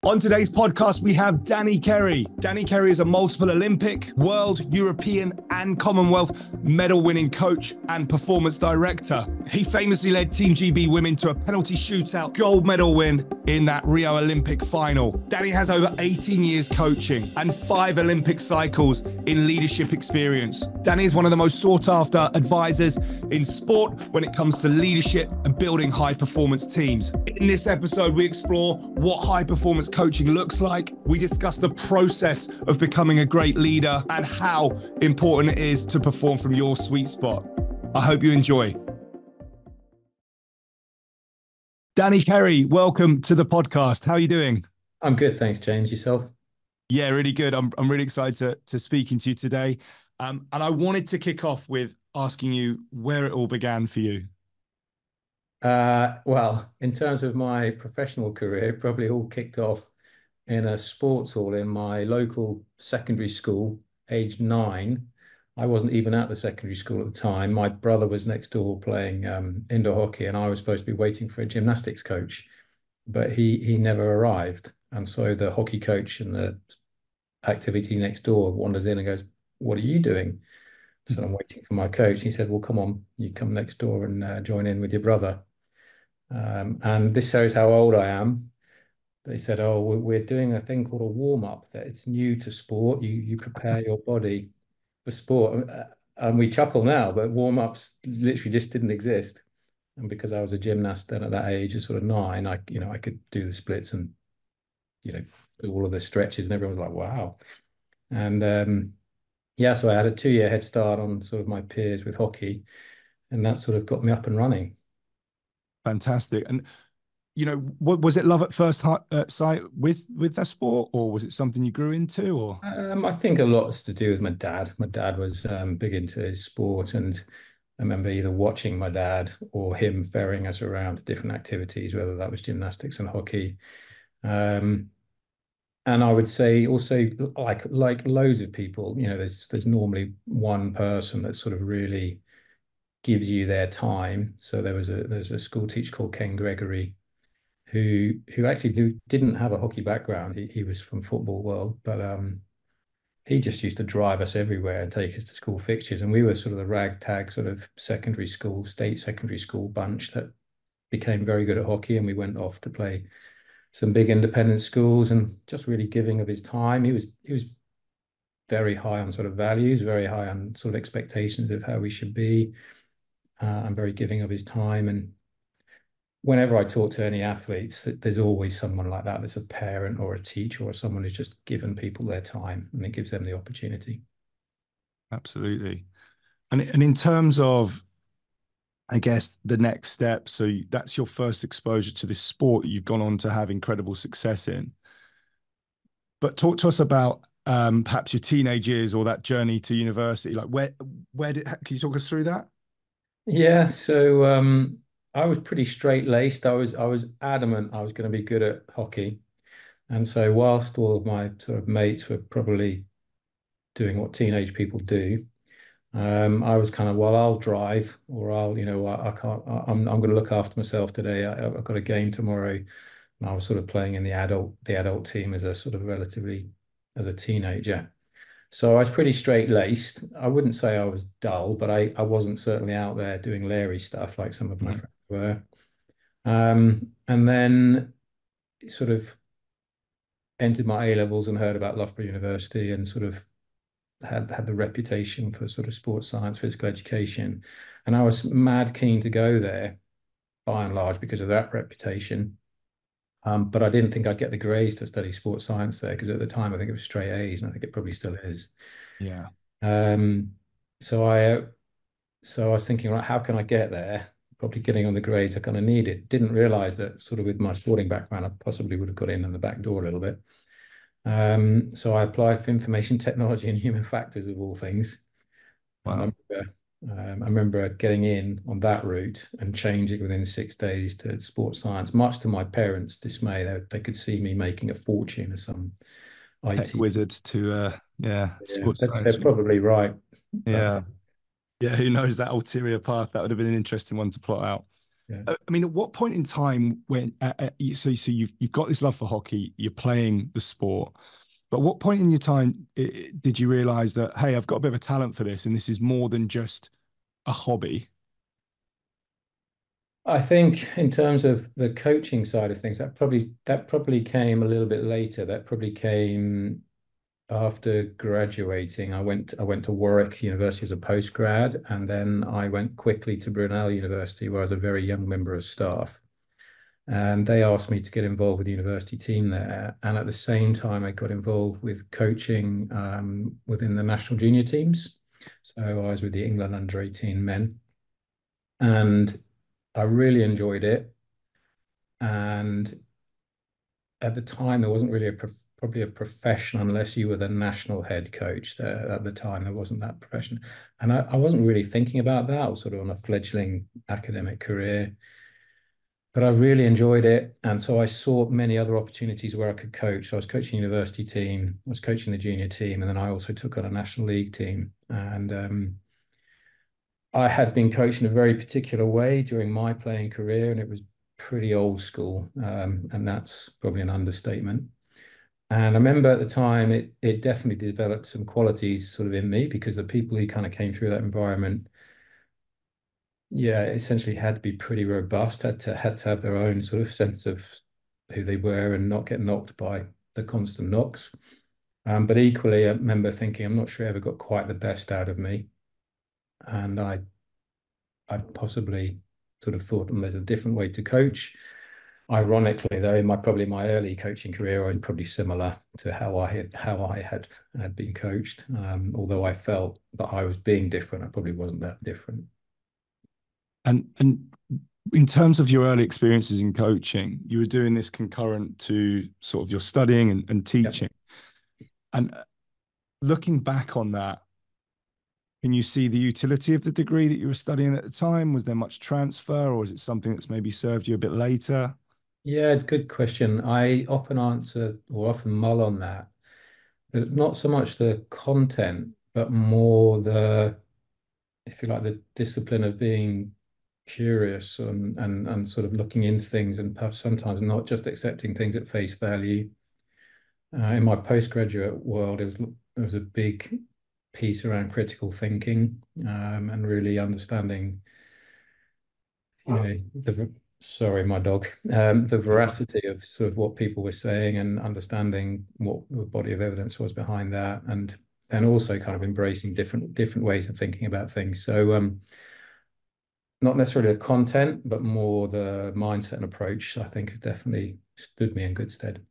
On today's podcast, we have Danny Kerry. Danny Kerry is a multiple Olympic, World, European, and Commonwealth medal-winning coach and performance director. He famously led Team GB women to a penalty shootout gold medal win in that Rio Olympic final. Danny has over 18 years coaching and 5 Olympic cycles in leadership experience. Danny is one of the most sought-after advisors in sport when it comes to leadership and building high-performance teams. In this episode, we explore what high-performance coaching looks like. We discuss the process of becoming a great leader and how important it is to perform from your sweet spot. I hope you enjoy. Danny Kerry, welcome to the podcast. How are you doing? I'm good, thanks, James. Yourself? Yeah, really good. I'm really excited to speaking to you today. And I wanted to kick off with asking you where it all began for you. Well, in terms of my professional career, it probably all kicked off in a sports hall in my local secondary school, age 9. I wasn't even at the secondary school at the time. My brother was next door playing indoor hockey, and I was supposed to be waiting for a gymnastics coach, but he never arrived. And so the hockey coach and the activity next door wanders in and goes, "What are you doing?" So I'm waiting for my coach. He said, "Well, come on, you come next door and join in with your brother." And this shows how old I am. They said, "Oh, we're doing a thing called a warm-up, that it's new to sport. You prepare your body for sport." And we chuckle now, but warm-ups literally just didn't exist. And because I was a gymnast then at that age of sort of 9, I could do the splits and, do all of the stretches, and everyone was like, "Wow." And yeah, so I had a 2-year head start on sort of my peers with hockey, and that sort of got me up and running. Fantastic. And what was it, love at first sight with that sport, or was it something you grew into? Or I think a lot is to do with my dad. My dad was big into his sport, and I remember either watching my dad or him ferrying us around to different activities, whether that was gymnastics and hockey. And I would say also, like loads of people, there's normally one person that sort of really gives you their time. So there's a school teacher called Ken Gregory, who didn't have a hockey background. He was from football world, but he just used to drive us everywhere and take us to school fixtures. And we were sort of the ragtag sort of state secondary school bunch that became very good at hockey, and we went off to play some big independent schools, and just really giving of his time. He was very high on sort of values, very high on sort of expectations of how we should be, and very giving of his time. And whenever I talk to any athletes, there's always someone like that. There's a parent or a teacher or someone who's just given people their time, and it gives them the opportunity. absolutely. And in terms of, I guess, the next step, so that's your first exposure to this sport that you've gone on to have incredible success in. But talk to us about perhaps your teenage years or that journey to university. Like can you talk us through that? Yeah, so I was pretty straight-laced. I was adamant I was going to be good at hockey. And so whilst all of my sort of mates were probably doing what teenage people do, I was kind of, well, I'll drive, or I can't, I'm going to look after myself today. I've got a game tomorrow. And I was sort of playing in the adult team as a teenager. So I was pretty straight-laced. I wouldn't say I was dull, but I wasn't certainly out there doing Larry stuff like some of my friends were. And then sort of entered my A levels and heard about Loughborough University, and sort of had the reputation for sort of sports science, physical education. And I was mad keen to go there, by and large, because of that reputation. But I didn't think I'd get the grades to study sports science there, because at the time I think it was straight A's, and I think it probably still is. Yeah. Um, so I was thinking, right, how can I get there? Probably getting on the grades I kind of needed. Didn't realize that sort of with my sporting background, I possibly would have got in the back door a little bit. So I applied for information technology and human factors, of all things. Wow. And I remember getting in on that route and changing within 6 days to sports science, much to my parents' dismay. They could see me making a fortune as some Tech IT. wizard to Yeah, sports science. they're probably right. But Yeah. Yeah, who knows, that ulterior path? That would have been an interesting one to plot out. Yeah. I mean, at what point in time when so you've got this love for hockey, you're playing the sport, but what point in your time did you realize that, hey, I've got a bit of a talent for this, and this is more than just a hobby? I think in terms of the coaching side of things, that probably came a little bit later. That probably came after graduating. I went to Warwick University as a postgrad, and then I went quickly to Brunel University, where I was a very young member of staff. And they asked me to get involved with the university team there. And at the same time, I got involved with coaching within the national junior teams. So I was with the England under 18 men, and I really enjoyed it. And at the time, there wasn't really probably a profession unless you were the national head coach. There, at the time, there wasn't that profession, and I wasn't really thinking about that. I was sort of on a fledgling academic career, but I really enjoyed it, and so I sought many other opportunities where I could coach. So I was coaching the university team, I was coaching the junior team, and then I also took on a national league team. And I had been coached in a very particular way during my playing career, and it was pretty old school, and that's probably an understatement. And I remember at the time, it definitely developed some qualities sort of in me, because the people who kind of came through that environment, yeah, essentially had to be pretty robust, had to have their own sort of sense of who they were and not get knocked by the constant knocks. But equally, I remember thinking, I'm not sure I ever got quite the best out of me, and I possibly sort of thought, there's a different way to coach. Ironically, though, in my early coaching career, I was probably similar to how I had been coached. Although I felt that I was being different, I probably wasn't that different. And in terms of your early experiences in coaching, you were doing this concurrent to sort of your studying and Yep. teaching. And looking back on that, can you see the utility of the degree that you were studying at the time? Was there much transfer, or is it something that's maybe served you a bit later? Yeah, good question. I often answer or often mull on that, but not so much the content, but more the, if you like, the discipline of being curious and sort of looking into things, and perhaps sometimes not just accepting things at face value. In my postgraduate world, there was a big piece around critical thinking, and really understanding, sorry, my dog, the veracity of sort of what people were saying, and understanding what the body of evidence was behind that, and then also kind of embracing different ways of thinking about things. So not necessarily the content, but more the mindset and approach, I think has definitely stood me in good stead.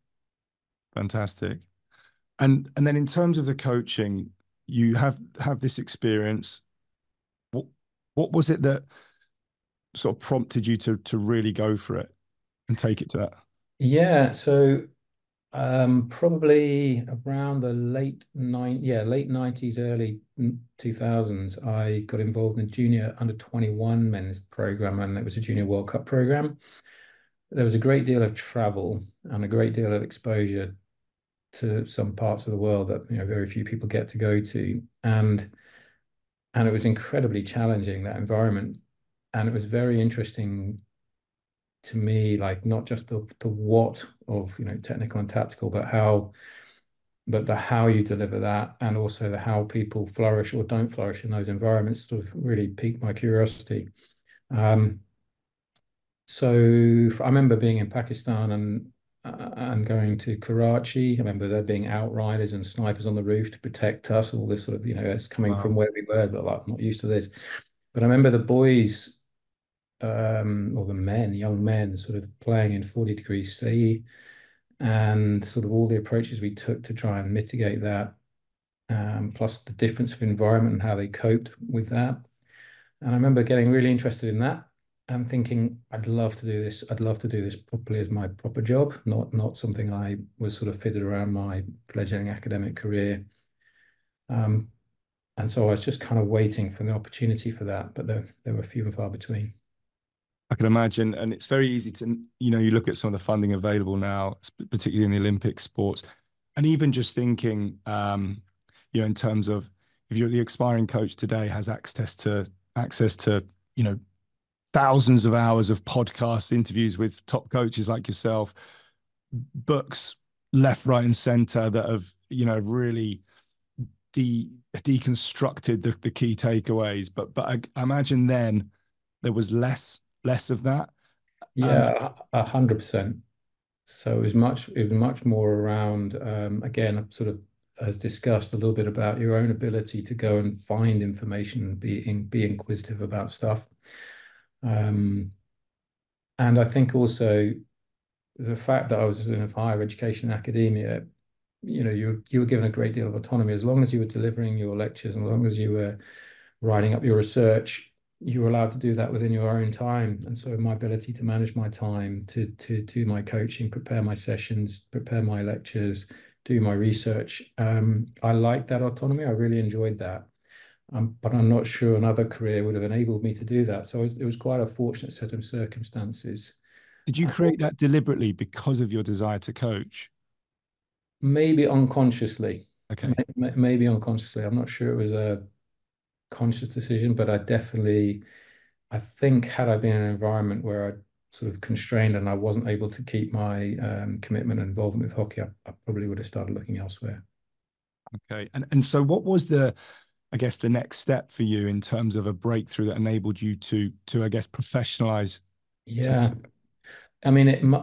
Fantastic. And then in terms of the coaching, you have this experience. What what was it that sort of prompted you to really go for it and take it to that? Yeah, so probably around the late 90s, early 2000s, I got involved in the junior under 21 men's program, and it was a junior World Cup program. There was a great deal of travel and a great deal of exposure to some parts of the world that very few people get to go to, and it was incredibly challenging, that environment, and it was very interesting to me, like not just the what of technical and tactical, but the how you deliver that, and also the how people flourish or don't flourish in those environments sort of really piqued my curiosity. Um, so I remember being in Pakistan and going to Karachi. I remember there being outriders and snipers on the roof to protect us. All this sort of, it's coming from Wow. where we were, but like I'm not used to this. But I remember the boys, or the men, young men, sort of playing in 40 degrees C, and sort of all the approaches we took to try and mitigate that, plus the difference of environment and how they coped with that. And I remember getting really interested in that and thinking, I'd love to do this. I'd love to do this properly as my proper job, not something I was sort of fitted around my fledgling academic career. Um, and so I was just kind of waiting for the opportunity for that, but there were few and far between. I can imagine, and it's very easy to, you look at some of the funding available now, particularly in the Olympic sports, and even just thinking, in terms of if you're the aspiring coach today has access to, you know, thousands of hours of podcasts, interviews with top coaches like yourself, books left, right, and center that have, really deconstructed the key takeaways. But I imagine then there was less of that. Um, Yeah, 100%. So it was much more around, again, sort of as discussed a little bit about your own ability to go and find information and be inquisitive about stuff. Um, and I think also the fact that I was in a higher education academia, you were given a great deal of autonomy as long as you were delivering your lectures and as long as you were writing up your research, you were allowed to do that within your own time. And so my ability to manage my time, to do my coaching, prepare my sessions, prepare my lectures, do my research, I liked that autonomy. I really enjoyed that. But I'm not sure another career would have enabled me to do that. So it was quite a fortunate set of circumstances. did you create that deliberately because of your desire to coach? Maybe unconsciously, Okay. maybe unconsciously. I'm not sure it was a conscious decision, but I think had I been in an environment where I sort of constrained and I wasn't able to keep my commitment and involvement with hockey, I probably would have started looking elsewhere. Okay. And so what was I guess the next step for you in terms of a breakthrough that enabled you to I guess professionalize to Yeah, I mean,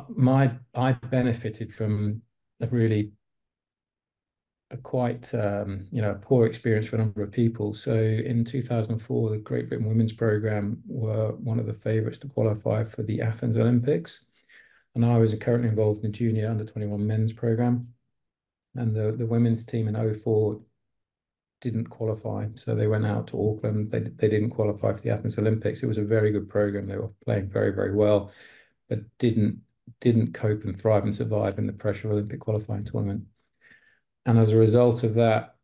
I benefited from a really a quite a poor experience for a number of people. So in 2004, the Great Britain Women's Programme were one of the favourites to qualify for the Athens Olympics, and I was currently involved in the junior under 21 men's programme, and the women's team in '04 didn't qualify, so they went out to Auckland. They didn't qualify for the Athens Olympics. It was a very good program. They were playing very, very well, but didn't cope and thrive and survive in the pressure of Olympic qualifying tournament. And as a result of that,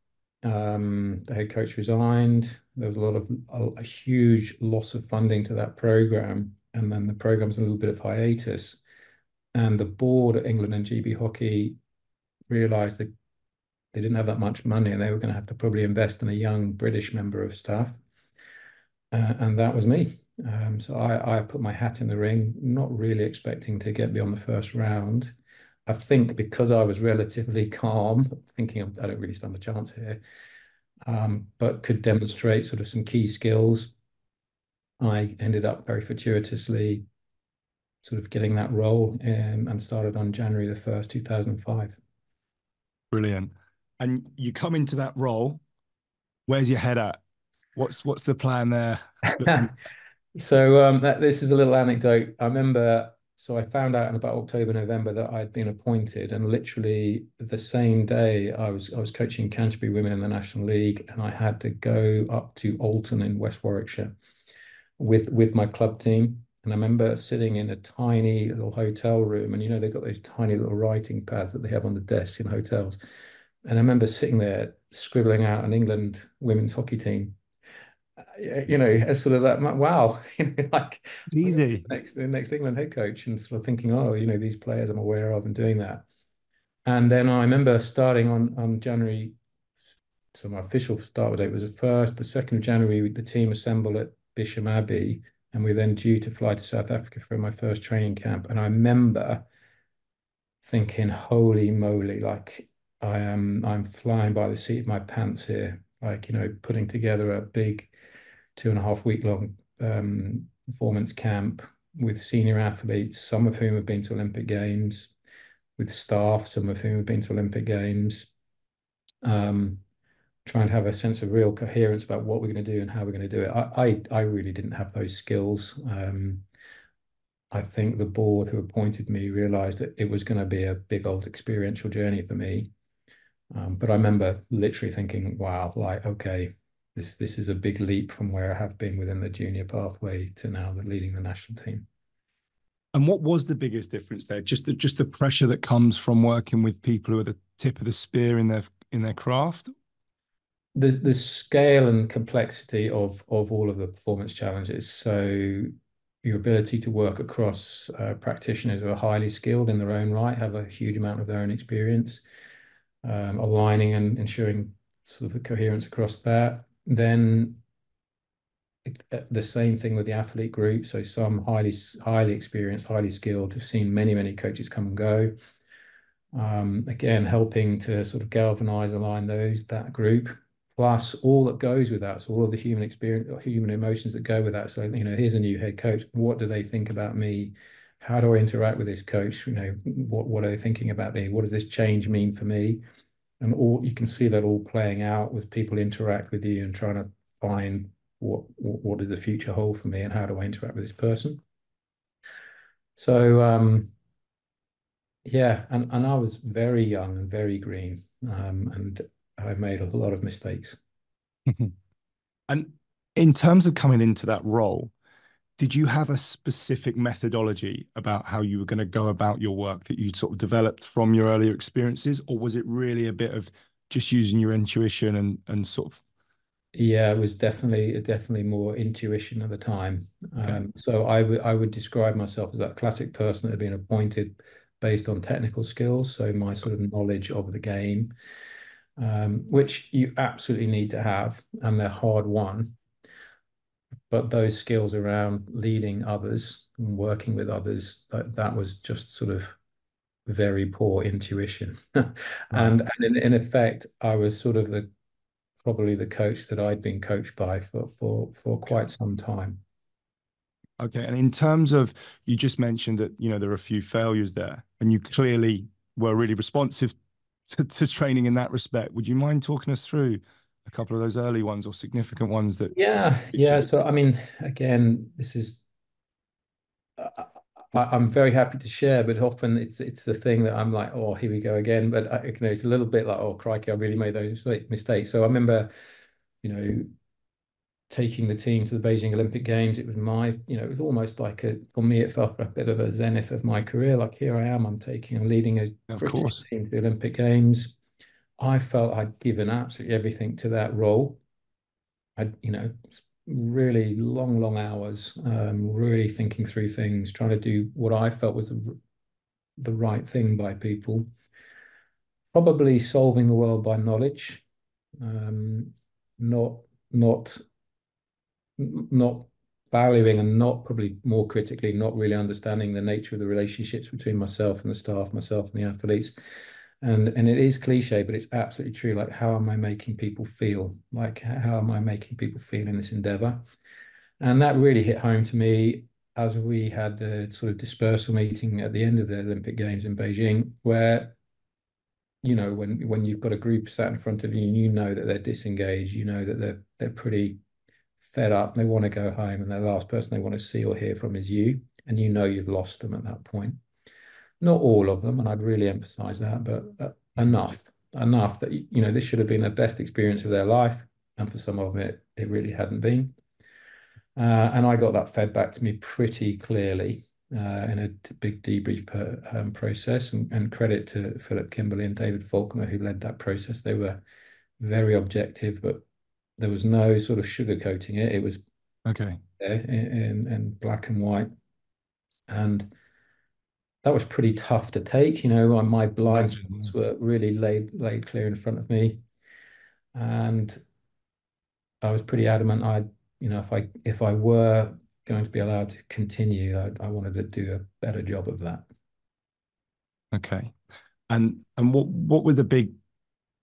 the head coach resigned. There was a huge loss of funding to that program, and then the program's in a little bit of hiatus. And the board at England and GB Hockey realised that they didn't have that much money, and they were going to have to probably invest in a young British member of staff, and that was me. So I put my hat in the ring, not really expecting to get beyond the first round. I think because I was relatively calm, thinking I don't really stand a chance here, but could demonstrate sort of some key skills. I ended up very fortuitously sort of getting that role, and started on January the 1st, 2005. brilliant. And you come into that role, where's your head at? What's the plan there? So this is a little anecdote. I remember, so I found out in about October, November that I'd been appointed, and literally the same day I was coaching Canterbury women in the National League, and I had to go up to Alton in West Warwickshire with my club team. And I remember sitting in a tiny little hotel room, and they've got those tiny little writing pads that they have on the desk in hotels. And I remember sitting there scribbling out an England women's hockey team, as sort of that, wow, like Easy. the next England head coach, and sort of thinking, oh, these players I'm aware of and doing that. And then I remember starting on January, so my official start date was the 1st, the 2nd of January, the team assembled at Bisham Abbey, and we were then due to fly to South Africa for my first training camp. And I remember thinking, holy moly, like I'm flying by the seat of my pants here, like, putting together a big 2.5 week long performance camp with senior athletes, some of whom have been to Olympic Games, with staff, some of whom have been to Olympic Games, trying to have a sense of real coherence about what we're going to do and how we're going to do it. I really didn't have those skills. I think the board who appointed me realized that it was going to be a big old experiential journey for me. But I remember literally thinking, wow, like, okay, this is a big leap from where I have been within the junior pathway to now leading the national team. And what was the biggest difference there? Just the pressure that comes from working with people who are the tip of the spear in their craft. The scale and complexity of all of the performance challenges. So your ability to work across practitioners who are highly skilled in their own right, have a huge amount of their own experience, aligning and ensuring sort of the coherence across that. Then the same thing with the athlete group. So some highly experienced, highly skilled, have seen many coaches come and go. Again, helping to sort of galvanize, align that group, plus all that goes with that. So all of the human experience, human emotions that go with that. So, here's a new head coach. What do they think about me? How do I interact with this coach? What are they thinking about me? What does this change mean for me? And all you can see that all playing out with people interact with you and trying to find what does the future hold for me and how do I interact with this person. So yeah, and I was very young and very green, and I made a lot of mistakes. And in terms of coming into that role, did you have a specific methodology about how you were going to go about your work that you sort of developed from your earlier experiences, or was it really a bit of just using your intuition and sort of Yeah, it was definitely more intuition at the time. okay, So I would describe myself as that classic person that had been appointed based on technical skills, so my sort of knowledge of the game, which you absolutely need to have, and they're hard won. But those skills around leading others and working with others, that was just sort of very poor intuition. right? And in effect, I was sort of probably the coach that I'd been coached by for quite some time. Okay. And in terms of, you just mentioned that, there are a few failures there, and you clearly were really responsive to training in that respect. Would you mind talking us through a couple of those early ones or significant ones that Yeah, picked yeah. you? So I mean, again, this is I'm very happy to share, but often it's the thing that I'm like, oh, here we go again. But it's a little bit like, oh, crikey, I really made those mistakes. So I remember, you know, taking the team to the Beijing Olympic Games. It was it was almost like for me, it felt a bit of a zenith of my career. Like here I am, I'm leading a Of British course. team to the Olympic Games. I felt I'd given absolutely everything to that role. Really long hours, really thinking through things, trying to do what I felt was the right thing by people, probably solving the world by knowledge, um, not not not valuing and not probably more critically not really understanding the nature of the relationships between myself and the staff, myself and the athletes. And it is cliche, but it's absolutely true. Like, how am I making people feel? Like, how am I making people feel in this endeavor? And that really hit home to me as we had the sort of dispersal meeting at the end of the Olympic Games in Beijing, where, when you've got a group sat in front of you and you know that they're disengaged, you know that they're pretty fed up, they want to go home, and the last person they want to see or hear from is you, and you know you've lost them at that point. Not all of them, and I'd really emphasize that, but Mhm. enough that this should have been the best experience of their life, and for some of it really hadn't been. And I got that fed back to me pretty clearly in a big debrief process. And credit to Philip Kimberly and David Faulkner, who led that process. They were very objective, but there was no sort of sugarcoating it. It was Okay. there in black and white. And that was pretty tough to take. My blind spots Imagine. were really laid clear in front of me. And I was pretty adamant if I were going to be allowed to continue, I wanted to do a better job of that. Okay. And what were the big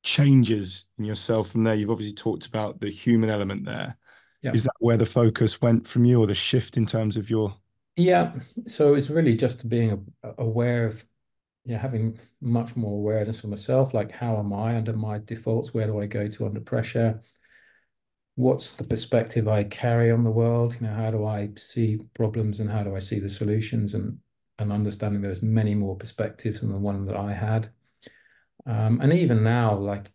changes in yourself from there? You've obviously talked about the human element there. Yeah. Is that where the focus went from you, or the shift in terms of your Yeah. So it's really just being aware of, having much more awareness of myself. Like, how am I under my defaults? Where do I go to under pressure? What's the perspective I carry on the world? How do I see problems and how do I see the solutions? And understanding there's many more perspectives than the one that I had. And even now, like,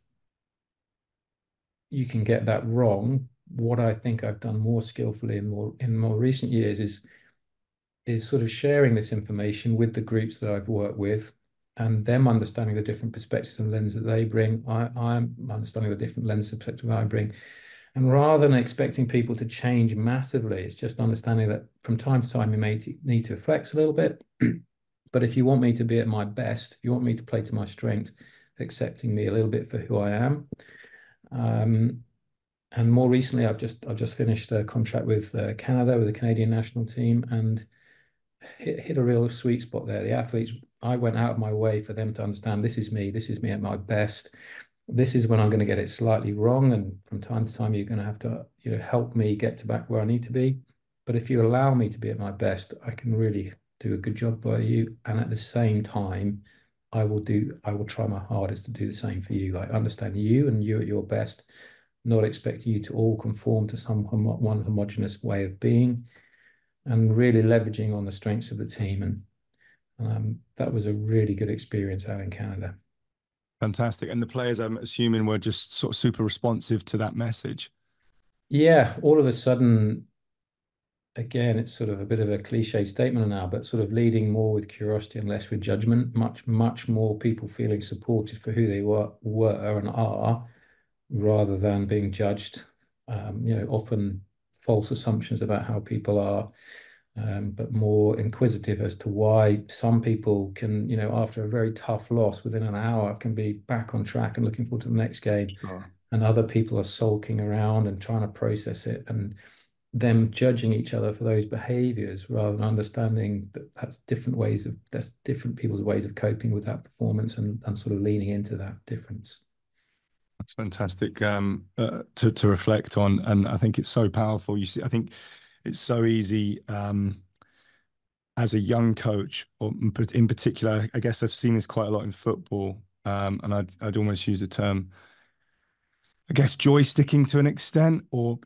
you can get that wrong. What I think I've done more skillfully in more recent years is sort of sharing this information with the groups that I've worked with, and them understanding the different perspectives and lenses that they bring. I'm understanding the different lenses and perspective I bring. And rather than expecting people to change massively, it's just understanding that from time to time you may need to flex a little bit. But if you want me to be at my best, if you want me to play to my strengths, accepting me a little bit for who I am, um, And more recently, I've just finished a contract with Canada with the Canadian national team, and hit a real sweet spot there. The athletes, I went out of my way for them to understand this is me at my best. This is when I'm going to get it slightly wrong, and from time to time, you're going to have to, help me get to back where I need to be. But if you allow me to be at my best, I can really do a good job by you. And at the same time, I will try my hardest to do the same for you. Like understand you and you at your best, not expecting you to all conform to one homogenous way of being, and really leveraging on the strengths of the team. And that was a really good experience out in Canada. Fantastic. And the players, I'm assuming, were just sort of super responsive to that message. Yeah, all of a sudden, again, it's sort of a bit of a cliche statement now, but sort of leading more with curiosity and less with judgment. Much more people feeling supported for who they were and are, rather than being judged. Often false assumptions about how people are, but more inquisitive as to why some people can, after a very tough loss within an hour, can be back on track and looking forward to the next game. Sure. And other people are sulking around and trying to process it, and them judging each other for those behaviors rather than understanding that that's different people's ways of coping with that performance, and sort of leaning into that difference. That's fantastic to reflect on, and I think it's so powerful. You see, I think it's so easy as a young coach, or in particular, I guess I've seen this quite a lot in football, and I'd almost use the term, I guess, joysticking to an extent, or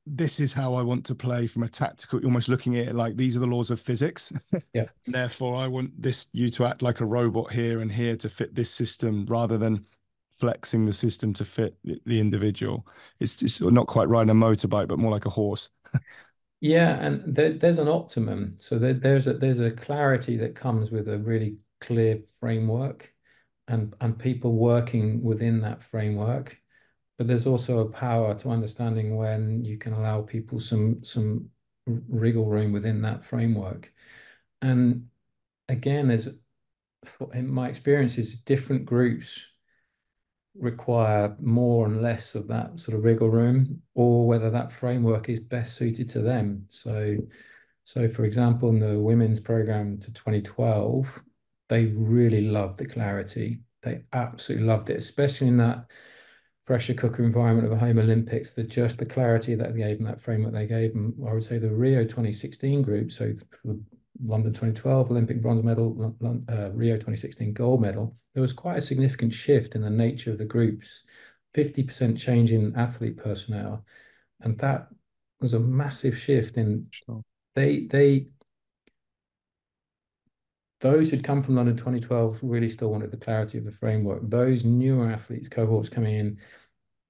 this is how I want to play from a tactical, almost looking at it like these are the laws of physics. Yeah. Therefore, I want you to act like a robot here and here to fit this system, rather than flexing the system to fit the individual. It's just not quite riding a motorbike, but more like a horse. Yeah, and there's an optimum. So there's a clarity that comes with a really clear framework, and people working within that framework. But there's also a power to understanding when you can allow people some wriggle room within that framework. And again, in my experiences, different groups require more and less of that sort of wriggle room, or whether that framework is best suited to them. So for example, in the women's program to 2012, they really loved the clarity. They absolutely loved it, especially in that pressure cooker environment of a home Olympics. The clarity that they gave them, that framework they gave them. I would say the Rio 2016 group, so for the London 2012 Olympic bronze medal, Rio 2016 gold medal, there was quite a significant shift in the nature of the groups, 50% change in athlete personnel. And that was a massive shift in Sure. they those who'd come from London 2012 really still wanted the clarity of the framework. Those newer athletes cohorts coming in,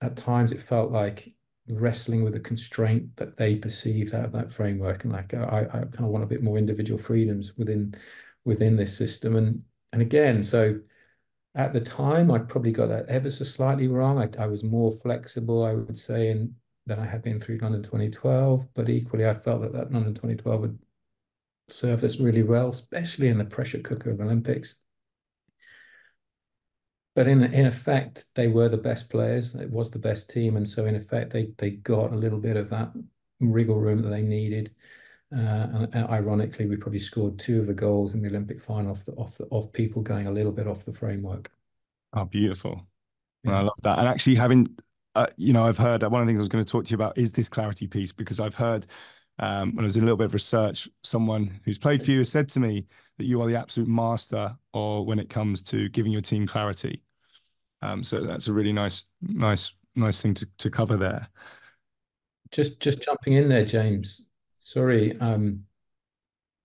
at times it felt like wrestling with a constraint that they perceived out of that framework, and like I kind of want a bit more individual freedoms within this system. And again, so at the time I'd probably got that ever so slightly wrong. I was more flexible, I would say, than I had been through London 2012, but equally I felt that London 2012 would served us really well, especially in the pressure cooker of Olympics. But in effect, they were the best players. It was the best team, and so in effect, they got a little bit of that wriggle room that they needed. And ironically, we probably scored two of the goals in the Olympic final off people going a little bit off the framework. Oh, beautiful. Well, I Yeah. love that. And actually having, I've heard one of the things I was going to talk to you about is this clarity piece, because I've heard when I was doing a little bit of research, someone who's played for you has said to me that you are the absolute master or when it comes to giving your team clarity. So that's a really nice thing to cover there. Just jumping in there, James. Sorry.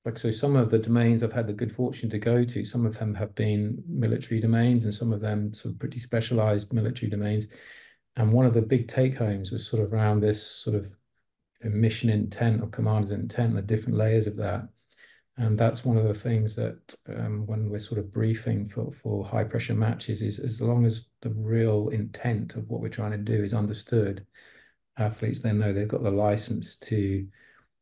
Like so, some of the domains I've had the good fortune to go to, some of them have been military domains, and some of them sort of pretty specialized military domains. And one of the big take homes was sort of around this sort of mission intent or commander's intent, the different layers of that. And that's one of the things that when we're sort of briefing for high pressure matches, is as long as the real intent of what we're trying to do is understood, athletes then know they've got the license to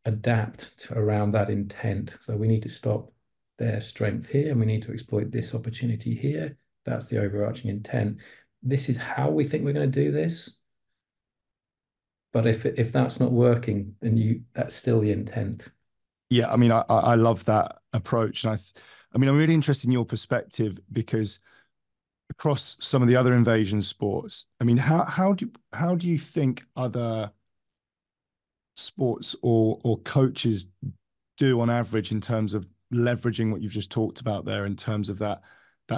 adapt around that intent. So we need to stop their strength here, and we need to exploit this opportunity here. That's the overarching intent. This is how we think we're going to do this. But if that's not working, then that's still the intent. Yeah, I mean, I love that approach, and I mean, I'm really interested in your perspective because across some of the other invasion sports, I mean, how do you think other sports or coaches do on average in terms of leveraging what you've just talked about there in terms of that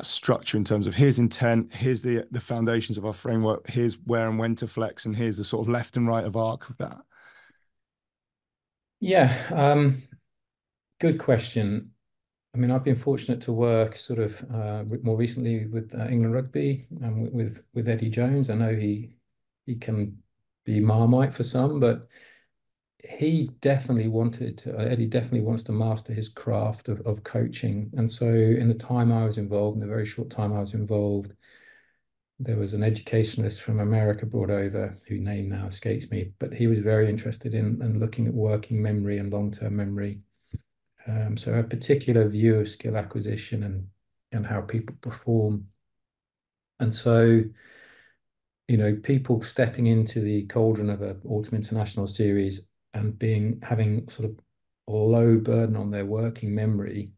structure, in terms of here's intent, here's the foundations of our framework, here's where and when to flex, and here's the sort of left and right of arc of that. Yeah, good question. I mean, I've been fortunate to work sort of more recently with England Rugby and with Eddie Jones. I know he can be Marmite for some, but Eddie definitely wants to master his craft of coaching. And so in the time I was involved, in the very short time I was involved, there was an educationalist from America brought over, whose name now escapes me, but he was very interested in looking at working memory and long-term memory. So a particular view of skill acquisition and how people perform. And so, people stepping into the cauldron of an autumn international series and having sort of a low burden on their working memory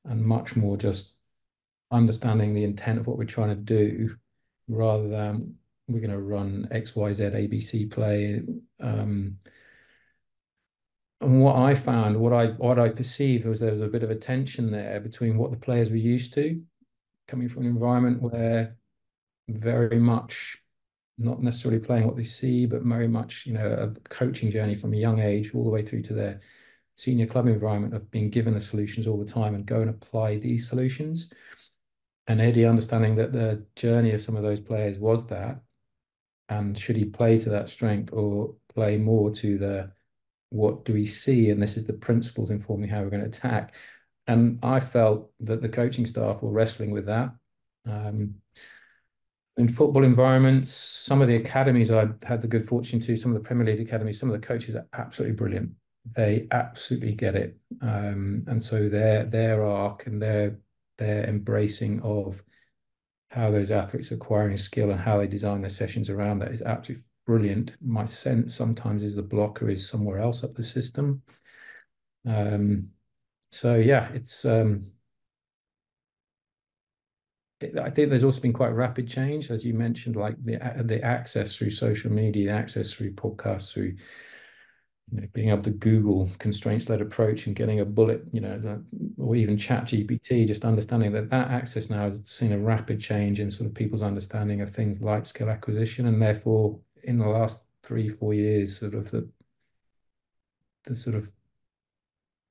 and much more just understanding the intent of what we're trying to do rather than we're going to run X, Y, Z, ABC play. And what I found, what I perceived was there was a bit of a tension there between what the players were used to, coming from an environment where very much not necessarily playing what they see, but very much, a coaching journey from a young age all the way through to their senior club environment of being given the solutions all the time and go and apply these solutions. And Eddie understanding that the journey of some of those players was that, and should he play to that strength or play more to the what do we see? And this is the principles informing how we're going to attack. And I felt that the coaching staff were wrestling with that. In football environments, some of the academies I had the good fortune to, some of the Premier League academies, some of the coaches are absolutely brilliant. They absolutely get it. And so their arc and their embracing of how those athletes are acquiring skill and how they design their sessions around that is absolutely brilliant. My sense sometimes is the blocker is somewhere else up the system. So yeah, I think there's also been quite rapid change, as you mentioned, like the access through social media, the access through podcasts, through being able to Google constraints-led approach and getting a bullet, or even chat GPT, just understanding that access now has seen a rapid change in sort of people's understanding of things like skill acquisition. And therefore, in the last 3-4 years, sort of the sort of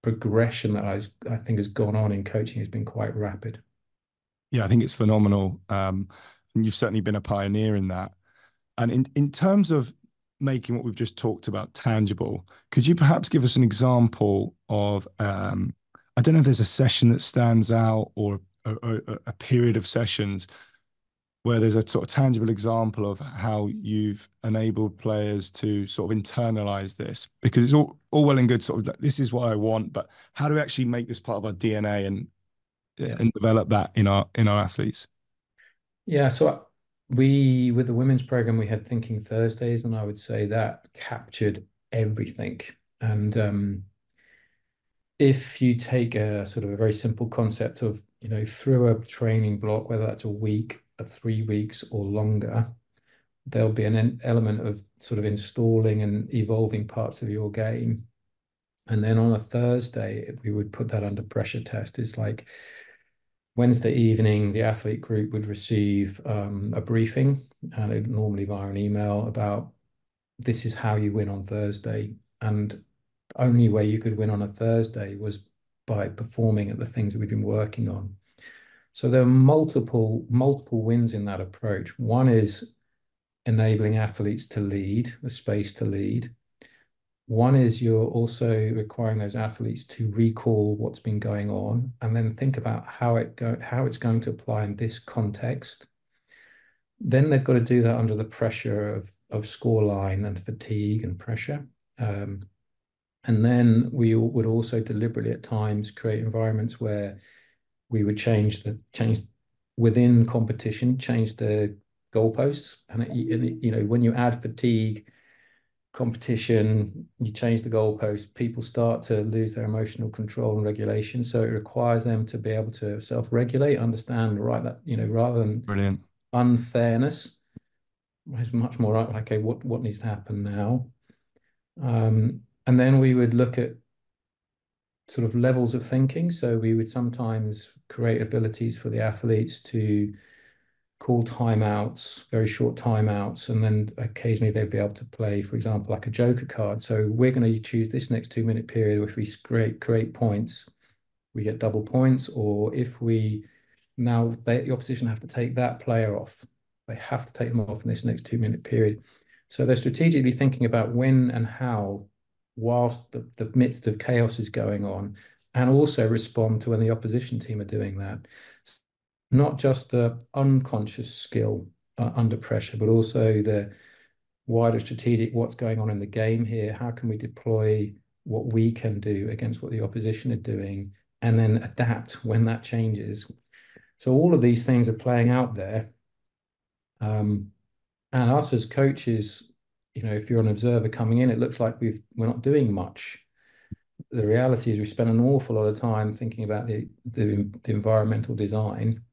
progression that I think has gone on in coaching has been quite rapid. Yeah, I think it's phenomenal. And you've certainly been a pioneer in that. And in terms of making what we've just talked about tangible, could you perhaps give us an example of, I don't know if there's a session that stands out or a period of sessions where there's a sort of tangible example of how you've enabled players to sort of internalize this? Because it's all well and good, sort of like, this is what I want, but how do we actually make this part of our DNA and develop that in our athletes? Yeah, so with the women's program, we had Thinking Thursdays, and I would say that captured everything. And if you take a sort of a very simple concept of, through a training block, whether that's a week, 3 weeks, or longer, there'll be an element of sort of installing and evolving parts of your game. And then on a Thursday, we would put that under pressure test. It's like Wednesday evening, the athlete group would receive a briefing, and it normally via an email about this is how you win on Thursday. And the only way you could win on a Thursday was by performing at the things that we've been working on. So there are multiple wins in that approach. One is enabling athletes to lead, the space to lead. One is you're also requiring those athletes to recall what's been going on and then think about how it's going to apply in this context. Then they've got to do that under the pressure of scoreline and fatigue and pressure. And then we would also deliberately at times create environments where we would change within competition, change the goalposts. And when you add fatigue competition, you change the goalpost, people start to lose their emotional control and regulation. So it requires them to be able to self-regulate, understand, right, that, rather than Brilliant. unfairness, it's much more like, okay, what needs to happen now? And then we would look at sort of levels of thinking. So we would sometimes create abilities for the athletes to call timeouts, very short timeouts, and then occasionally they'd be able to play, for example, like a joker card. So we're going to choose this next 2-minute period. If we create points, we get double points. Or if the opposition have to take that player off, they have to take them off in this next 2-minute period. So they're strategically thinking about when and how, whilst the midst of chaos is going on, and also respond to when the opposition team are doing that. Not just the unconscious skill under pressure, but also the wider strategic, what's going on in the game here, how can we deploy what we can do against what the opposition are doing, and then adapt when that changes. So all of these things are playing out there. And us as coaches, if you're an observer coming in, it looks like we're not doing much. The reality is we spend an awful lot of time thinking about the environmental design.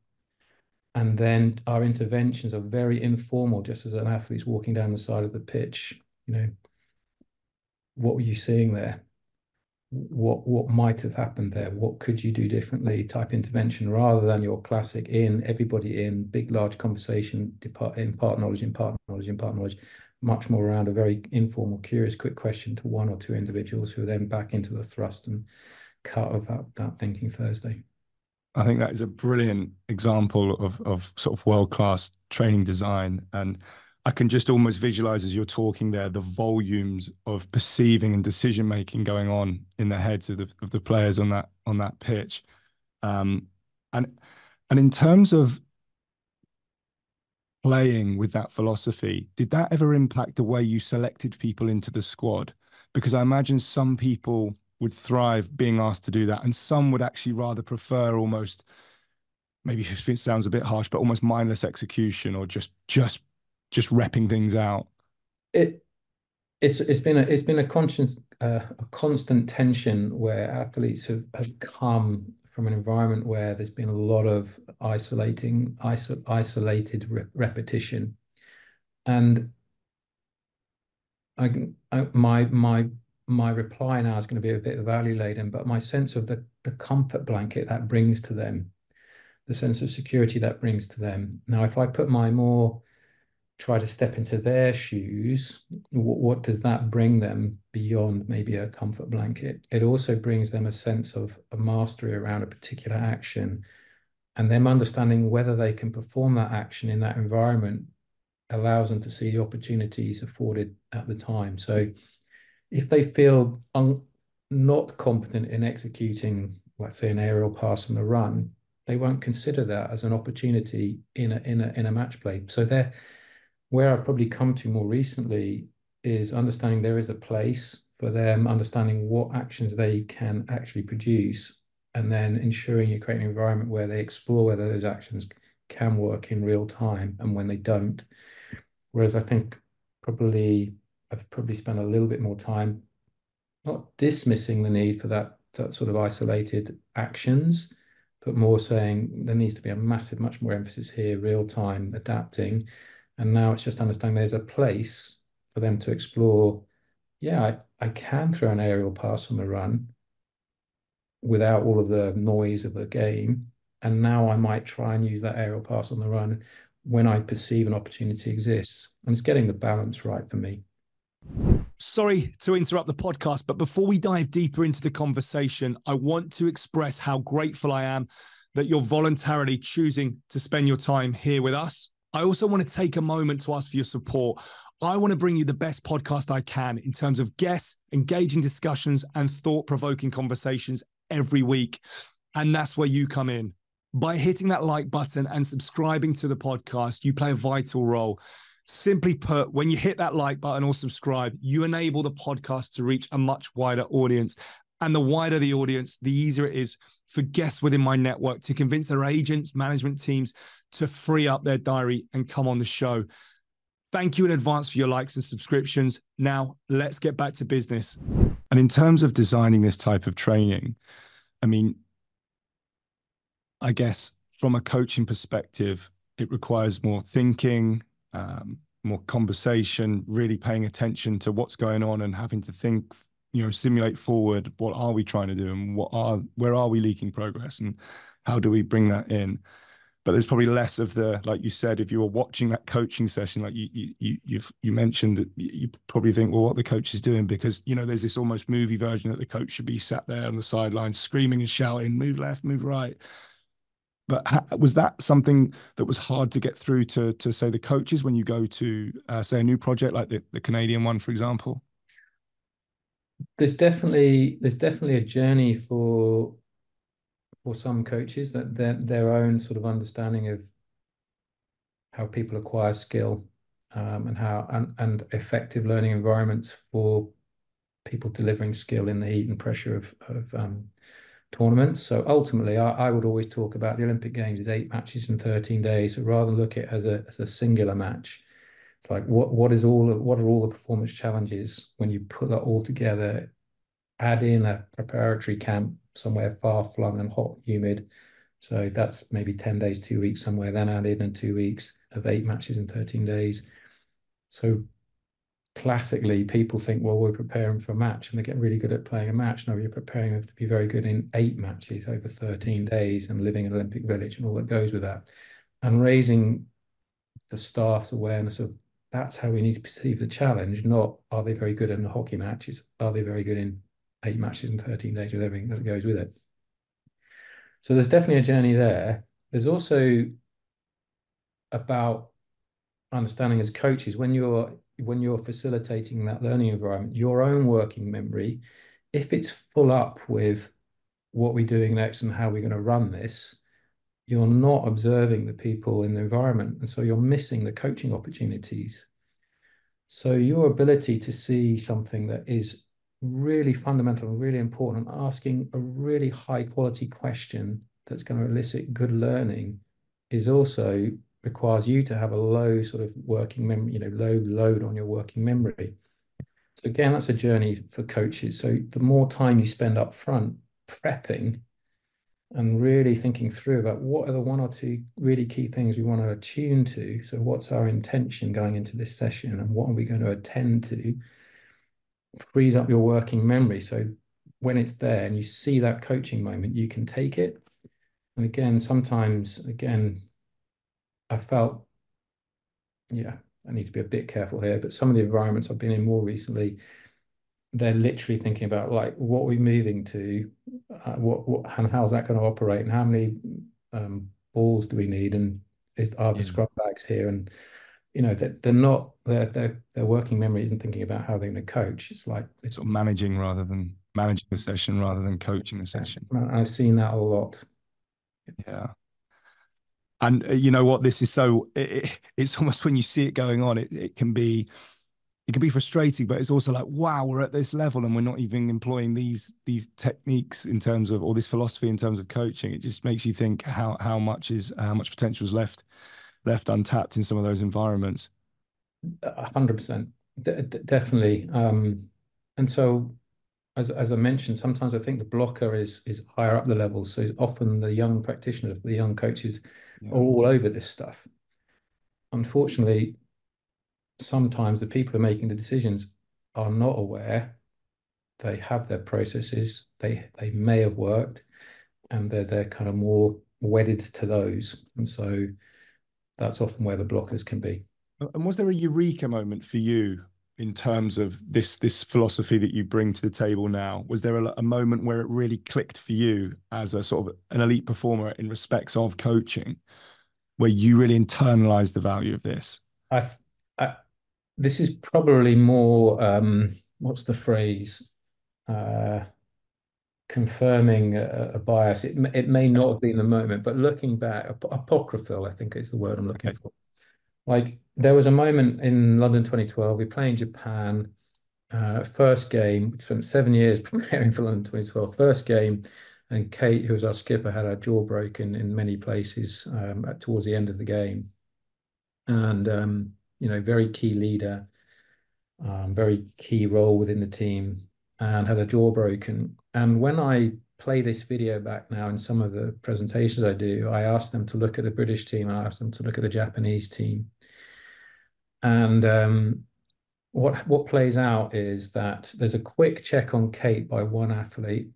And then our interventions are very informal, just as an athlete's walking down the side of the pitch. What were you seeing there? What might have happened there? What could you do differently? Type intervention, rather than your classic everybody in, big, large conversation, impart knowledge. Much more around a very informal, curious, quick question to one or two individuals who are then back into the thrust and cut of that thinking Thursday. I think that is a brilliant example of sort of world-class training design. And I can just almost visualize as you're talking there, the volumes of perceiving and decision-making going on in the heads of the players on that pitch. And in terms of playing with that philosophy, did that ever impact the way you selected people into the squad? Because I imagine some people would thrive being asked to do that, and some would actually rather prefer almost, maybe if it sounds a bit harsh, but almost mindless execution, or just repping things out. It's been a constant tension where athletes have come from an environment where there's been a lot of isolated repetition, and my reply now is going to be a bit value laden, but my sense of the comfort blanket that brings to them, the sense of security that brings to them. Now, if I try to step into their shoes, what does that bring them beyond maybe a comfort blanket? It also brings them a sense of a mastery around a particular action, and them understanding whether they can perform that action in that environment allows them to see the opportunities afforded at the time. So if they feel not competent in executing, let's say, an aerial pass on the run, they won't consider that as an opportunity in a match play. So where I've probably come to more recently is understanding there is a place for them, understanding what actions they can actually produce, and then ensuring you create an environment where they explore whether those actions can work in real time and when they don't. Whereas I think I've probably spent a little bit more time not dismissing the need for that sort of isolated actions, but more saying there needs to be much more emphasis here, real time, adapting. And now it's just understanding there's a place for them to explore. Yeah, I can throw an aerial pass on the run without all of the noise of the game. And now I might try and use that aerial pass on the run when I perceive an opportunity exists. And it's getting the balance right for me. Sorry to interrupt the podcast, but before we dive deeper into the conversation, I want to express how grateful I am that you're voluntarily choosing to spend your time here with us. I also want to take a moment to ask for your support. I want to bring you the best podcast I can in terms of guests, engaging discussions, and thought-provoking conversations every week. And that's where you come in. By hitting that like button and subscribing to the podcast, you play a vital role. Simply put, when you hit that like button or subscribe, you enable the podcast to reach a much wider audience. And the wider the audience, the easier it is for guests within my network to convince their agents, management teams to free up their diary and come on the show. Thank you in advance for your likes and subscriptions. Now, let's get back to business. And in terms of designing this type of training, I mean, I guess from a coaching perspective, it requires more thinking, more conversation, really paying attention to what's going on and having to think, simulate forward. What are we trying to do, and where are we leaking progress, and how do we bring that in? But there's probably less of the, like you said, if you were watching that coaching session, like you mentioned, that you probably think, well, what the coach is doing, because there's this almost movie version that the coach should be sat there on the sidelines screaming and shouting, move left, move right. But was that something that was hard to get through to say the coaches when you go to say a new project like the Canadian one, for example? There's definitely a journey for some coaches, that their own sort of understanding of how people acquire skill, and effective learning environments for people delivering skill in the heat and pressure of tournaments. So ultimately, I would always talk about the Olympic Games as 8 matches in 13 days. So rather than look at it as a singular match, it's like what are all the performance challenges when you put that all together, add in a preparatory camp somewhere far flung and hot, humid. So that's maybe 10 days, 2 weeks somewhere, then add in 2 weeks of 8 matches in 13 days. So classically, people think, well, we're preparing for a match, and they get really good at playing a match. No, you're preparing them to be very good in 8 matches over 13 days and living in an Olympic Village and all that goes with that. And raising the staff's awareness of that's how we need to perceive the challenge, not are they very good in a hockey match, it's are they very good in 8 matches in 13 days with everything that goes with it. So there's definitely a journey there. There's also about understanding as coaches, when you're facilitating that learning environment, your own working memory, if it's full up with what we're doing next and how we're going to run this, you're not observing the people in the environment, and so you're missing the coaching opportunities. So your ability to see something that is really fundamental and really important, and asking a really high quality question that's going to elicit good learning, is also requires you to have a low sort of working memory, low load on your working memory. So again, that's a journey for coaches. So the more time you spend up front prepping and really thinking through about what are the one or two really key things we want to attune to. So what's our intention going into this session, and what are we going to attend to, frees up your working memory. So when it's there and you see that coaching moment, you can take it. And again, sometimes, I felt, I need to be a bit careful here, but some of the environments I've been in more recently, they're literally thinking about, like, what are we moving to, what and how's that going to operate, and how many balls do we need, and are the scrum bags here, and they're not, their working memory isn't thinking about how they're going to coach. It's like It's sort of managing the session rather than coaching the session. I've seen that a lot. Yeah. And you know what? This is it's almost, when you see it going on, it can be frustrating, but it's also like, wow, we're at this level and we're not even employing these techniques in terms of, or this philosophy in terms of coaching. It just makes you think how much potential is left untapped in some of those environments. 100%, definitely. And so, as I mentioned, sometimes I think the blocker is higher up the level. So often the young practitioners, the young coaches, are all over this stuff. Unfortunately, sometimes the people who are making the decisions are not aware. They have their processes. They may have worked, and they're kind of more wedded to those. And so that's often where the blockers can be. And was there a eureka moment for you in terms of this philosophy that you bring to the table now? Was there a moment where it really clicked for you as a sort of an elite performer in respects of coaching, where you really internalized the value of this? This is probably more, what's the phrase? Confirming a bias. It may not have been the moment, but looking back, apocryphal, I think is the word I'm looking for. Like, there was a moment in London 2012, we play in Japan, first game. We spent 7 years preparing for London 2012, first game, and Kate, who was our skipper, had her jaw broken in many places towards the end of the game. And very key leader, very key role within the team, and had a jaw broken. And when I play this video back now in some of the presentations I do, I ask them to look at the British team and I ask them to look at the Japanese team. And what plays out is that there's a quick check on Kate by one athlete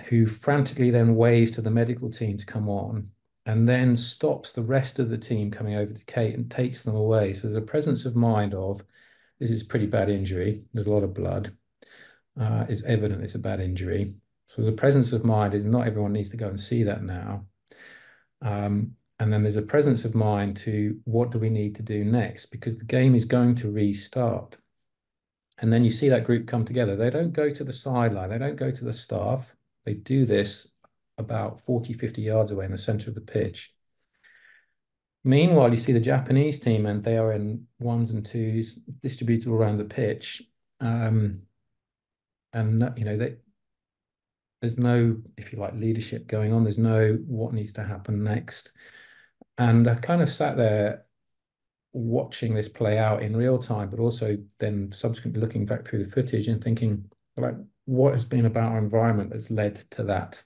who frantically then waves to the medical team to come on and then stops the rest of the team coming over to Kate and takes them away. So there's a presence of mind of, this is a pretty bad injury. There's a lot of blood. It's evident it's a bad injury. So there's a presence of mind is not everyone needs to go and see that now. And then there's a presence of mind to what do we need to do next? Because the game is going to restart. And then you see that group come together. They don't go to the sideline. They don't go to the staff. They do this about 40, 50 yards away in the center of the pitch. Meanwhile, you see the Japanese team, and they are in ones and twos distributed all around the pitch. And, there's no, if you like, leadership going on. There's no what needs to happen next. And I kind of sat there watching this play out in real time, but also then subsequently looking back through the footage and thinking, like, what has been about our environment that's led to that?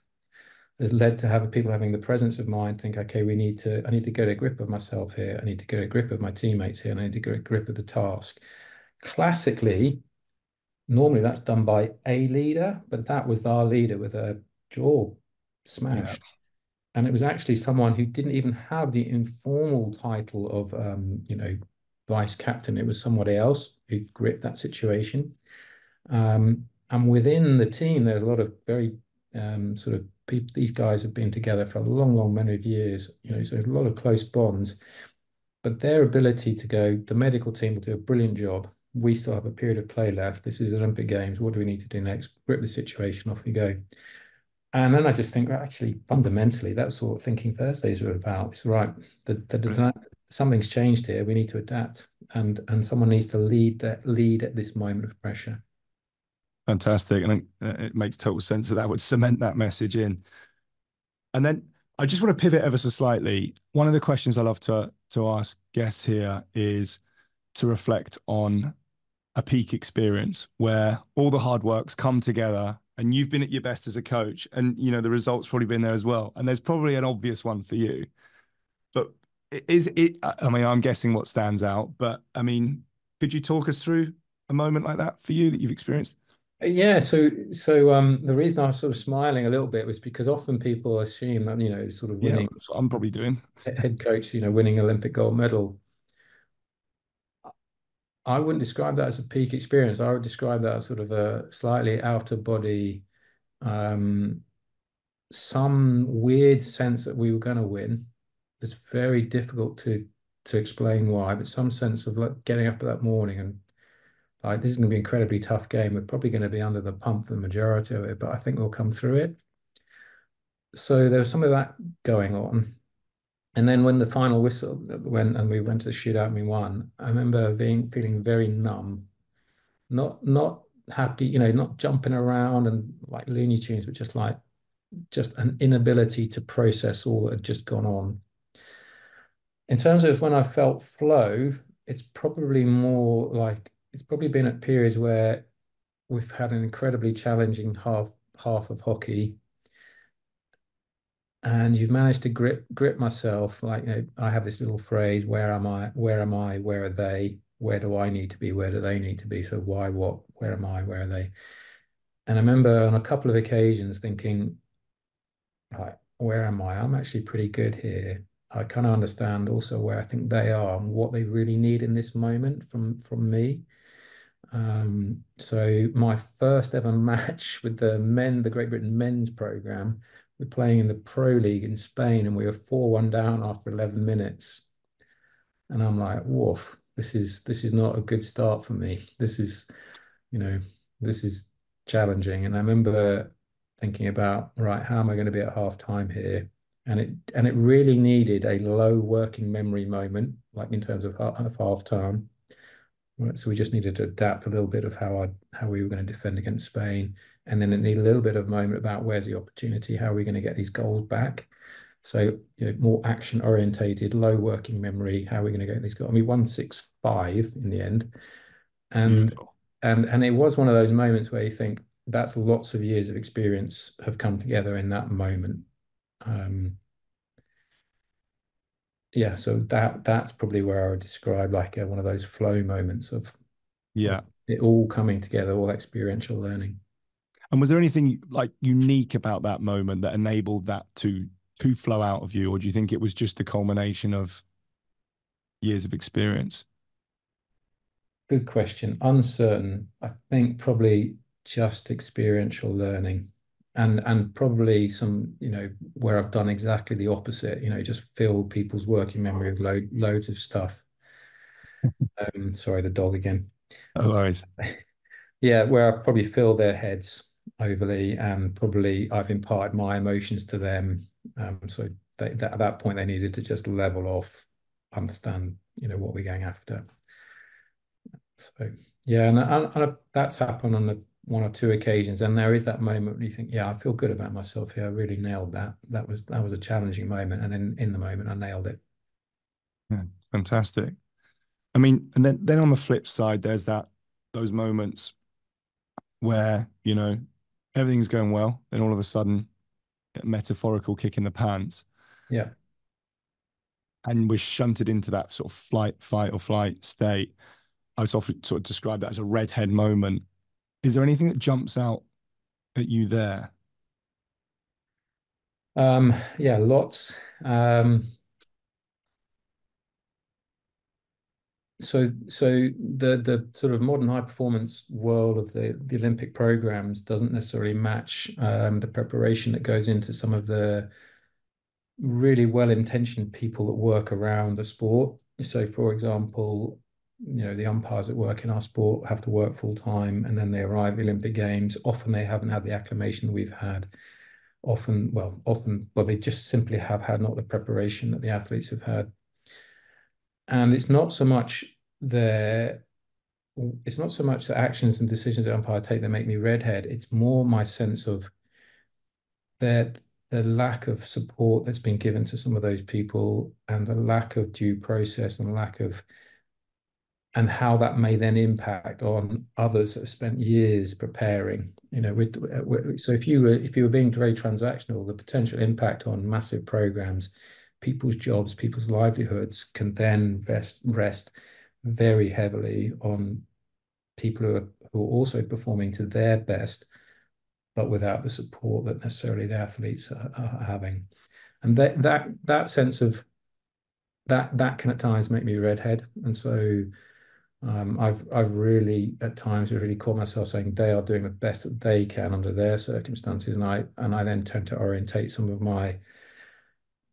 Has led to have people having the presence of mind, think, okay, I need to get a grip of myself here. I need to get a grip of my teammates here, and I need to get a grip of the task. Classically, normally that's done by a leader, but that was our leader with a jaw smashed. Yeah. And it was actually someone who didn't even have the informal title of, vice captain. It was somebody else who gripped that situation. And within the team, there's a lot of very sort of people. These guys have been together for a long, long many of years, so there's a lot of close bonds. But their ability to go, the medical team will do a brilliant job. We still have a period of play left. This is Olympic Games. What do we need to do next? Grip the situation, off we go. And then I just think, well, actually, fundamentally, that's what Thinking Thursdays are about. It's right. Something's changed here. We need to adapt, and someone needs to lead at this moment of pressure. Fantastic, and it makes total sense that would cement that message in. And then I just want to pivot ever so slightly. One of the questions I love to ask guests here is to reflect on a peak experience where all the hard work's come together and you've been at your best as a coach, and the results probably been there as well. And there's probably an obvious one for you, but I'm guessing what stands out, but could you talk us through a moment like that for you that you've experienced? Yeah, so the reason I was sort of smiling a little bit was because often people assume that, sort of winning. Yeah, that's what I'm probably doing. Head coach, winning Olympic gold medal. I wouldn't describe that as a peak experience. I would describe that as sort of a slightly out of body, some weird sense that we were going to win. It's very difficult to explain why, but some sense of like getting up that morning and like, this is going to be an incredibly tough game. We're probably going to be under the pump for the majority of it, but I think we'll come through it. So there was some of that going on. And then when the final whistle went and we went to the shootout and we won, I remember feeling very numb, not happy, not jumping around and like Looney Tunes, but just an inability to process all that had just gone on. In terms of when I felt flow, it's probably more like it's probably been at periods where we've had an incredibly challenging half of hockey, and you've managed to grip myself. Like, I have this little phrase: "Where am I? Where am I? Where are they? Where do I need to be? Where do they need to be?" So why, what, where am I? Where are they? And I remember on a couple of occasions thinking, right, where am I? I'm actually pretty good here. I kind of understand also where I think they are and what they really need in this moment from me. So my first ever match with the Great Britain men's program, we're playing in the Pro League in Spain, and we were 4-1 down after 11 minutes. And I'm like, woof, this is not a good start for me. This is challenging. And I remember thinking about, right, how am I going to be at half time here? And it really needed a low working memory moment, like in terms of half time. Right, so we just needed to adapt a little bit of how we were going to defend against Spain, and then it needed a little bit of moment about where's the opportunity, how are we going to get these goals back. So, more action orientated, low working memory. How are we going to get these guys? I mean, 165 in the end, and Beautiful. and it was one of those moments where you think that's lots of years of experience have come together in that moment. Um, yeah, so that's probably where I would describe like one of those flow moments of Yeah. it all coming together, all experiential learning. And was there anything like unique about that moment that enabled that to flow out of you, or do you think it was just a culmination of years of experience? Good question. Uncertain. I think probably just experiential learning and probably some, where I've done exactly the opposite, just filled people's working memory with loads of stuff. Sorry, the dog again. No worries. Yeah, where I've probably filled their heads overly and probably I've imparted my emotions to them. So at that point they needed to just level off, understand, what we're going after. So yeah, and that's happened on one or two occasions, and there is that moment when you think, yeah, I feel good about myself here. I really nailed that. That was a challenging moment, and in the moment, I nailed it. Yeah, fantastic. I mean, and then on the flip side, there's those moments where, everything's going well, then all of a sudden, a metaphorical kick in the pants, Yeah. and we're shunted into that sort of fight or flight state. I was often sort of describe that as a redhead moment. Is there anything that jumps out at you there? Yeah, lots. So the sort of modern high performance world of the Olympic programs doesn't necessarily match the preparation that goes into some of the really well-intentioned people that work around the sport. So, for example, the umpires that work in our sport have to work full time, and then they arrive at the Olympic Games. Often they haven't had the acclimation that we've had. Often, well, they just simply have had not the preparation that the athletes have had. And it's not so much the actions and decisions that umpire take that make me redhead. It's more my sense of that the lack of support that's been given to some of those people and the lack of due process and lack of and how that may then impact on others that have spent years preparing. So if you were being very transactional, the potential impact on massive programs, people's jobs, people's livelihoods can then rest very heavily on people who are also performing to their best, but without the support that necessarily the athletes are having. And that sense of that can at times make me redhead. And so I've really at times really caught myself saying they are doing the best that they can under their circumstances, and I then tend to orientate some of my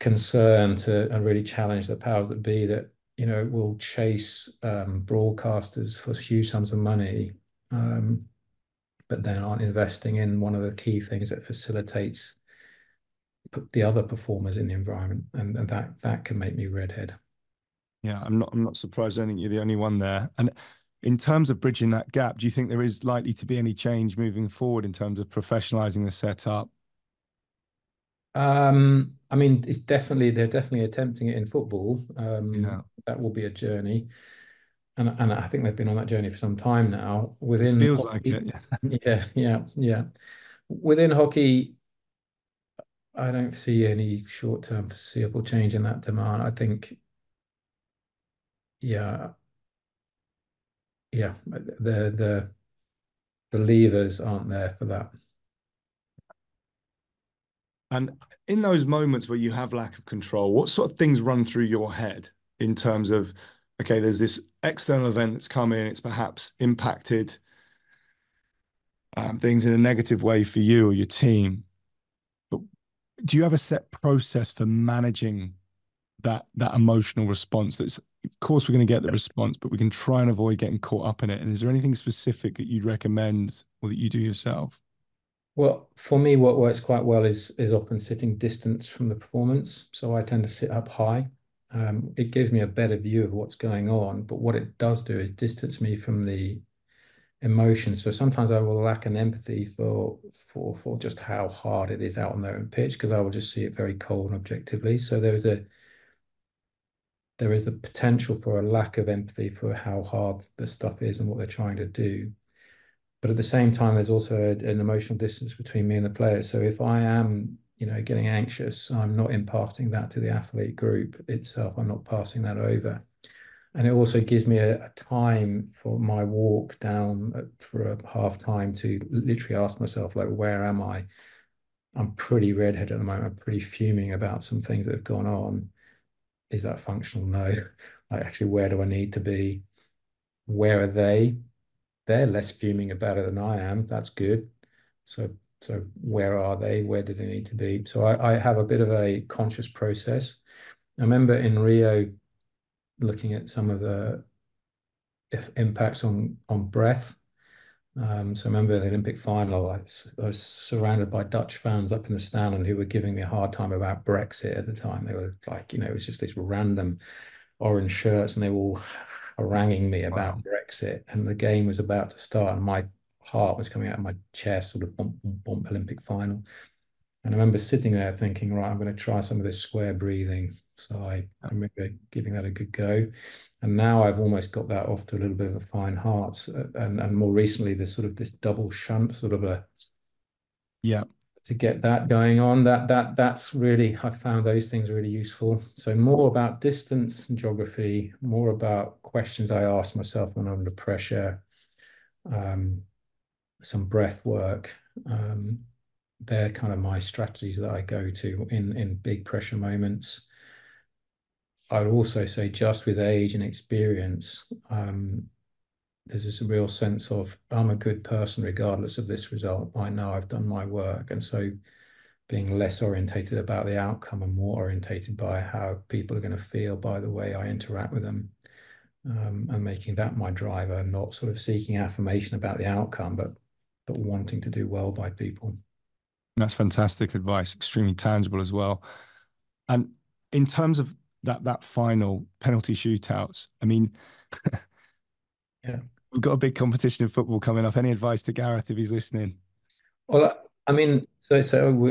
concern to and really challenge the powers that be that will chase broadcasters for huge sums of money, but then aren't investing in one of the key things that facilitates the other performers in the environment, and that can make me redhead. Yeah, I'm not surprised. I don't think you're the only one there. And in terms of bridging that gap, do you think there is likely to be any change moving forward in terms of professionalizing the setup? I mean, they're definitely attempting it in football. Yeah, That will be a journey, and I think they've been on that journey for some time now. it Within feels like hockey, it. Yeah. yeah, yeah, yeah. Within hockey, I don't see any short-term foreseeable change in that demand. I think, yeah, yeah, the levers aren't there for that. And in those moments where you have lack of control, what sort of things run through your head in terms of, okay, there's this external event that's come in, it's perhaps impacted things in a negative way for you or your team. But do you have a set process for managing that emotional response? That's, of course, we're going to get the response, but we can try and avoid getting caught up in it. And is there anything specific that you'd recommend or that you do yourself? Well, for me, what works quite well is often sitting distance from the performance. So I tend to sit up high. It gives me a better view of what's going on, but what it does do is distance me from the emotions. So sometimes I will lack an empathy for just how hard it is out on their own pitch, because I will just see it very cold and objectively. So there is a potential for a lack of empathy for how hard the stuff is and what they're trying to do. But at the same time, there's also an emotional distance between me and the player. So if I am, getting anxious, I'm not imparting that to the athlete group itself. I'm not passing that over. And it also gives me a time for my walk down for a half time to literally ask myself, like, where am I? I'm pretty redheaded at the moment. I'm pretty fuming about some things that have gone on. Is that functional? No. Like, actually, where do I need to be? Where are they? They're less fuming about it than I am. That's good. So, so where are they? Where do they need to be? So I have a bit of a conscious process. I remember in Rio looking at some of the impacts on breath. So I remember the Olympic final, I was surrounded by Dutch fans up in the stand and who were giving me a hard time about Brexit at the time. They were like, it was just this random orange shirts and they were all haranguing me about Wow. Brexit. And the game was about to start and my heart was coming out of my chest, sort of bump, bump, bump, Olympic final. And I remember sitting there thinking, right, I'm going to try some of this square breathing. So I remember giving that a good go. And now I've almost got that off to a little bit of a fine heart. And more recently, there's sort of this double shunt, sort of Yeah. to get that going on. That's really, I found those things really useful. So more about distance and geography, more about questions I ask myself when I'm under pressure, um, some breath work. They're kind of my strategies that I go to in big pressure moments. I'd also say just with age and experience, there's this real sense of I'm a good person regardless of this result. I know I've done my work. And so being less orientated about the outcome and more orientated by how people are going to feel by the way I interact with them, and making that my driver, not sort of seeking affirmation about the outcome, but wanting to do well by people. That's fantastic advice, extremely tangible as well. And in terms of that final penalty shootouts, I mean, Yeah. we've got a big competition in football coming up. Any advice to Gareth if he's listening? Well, I mean, so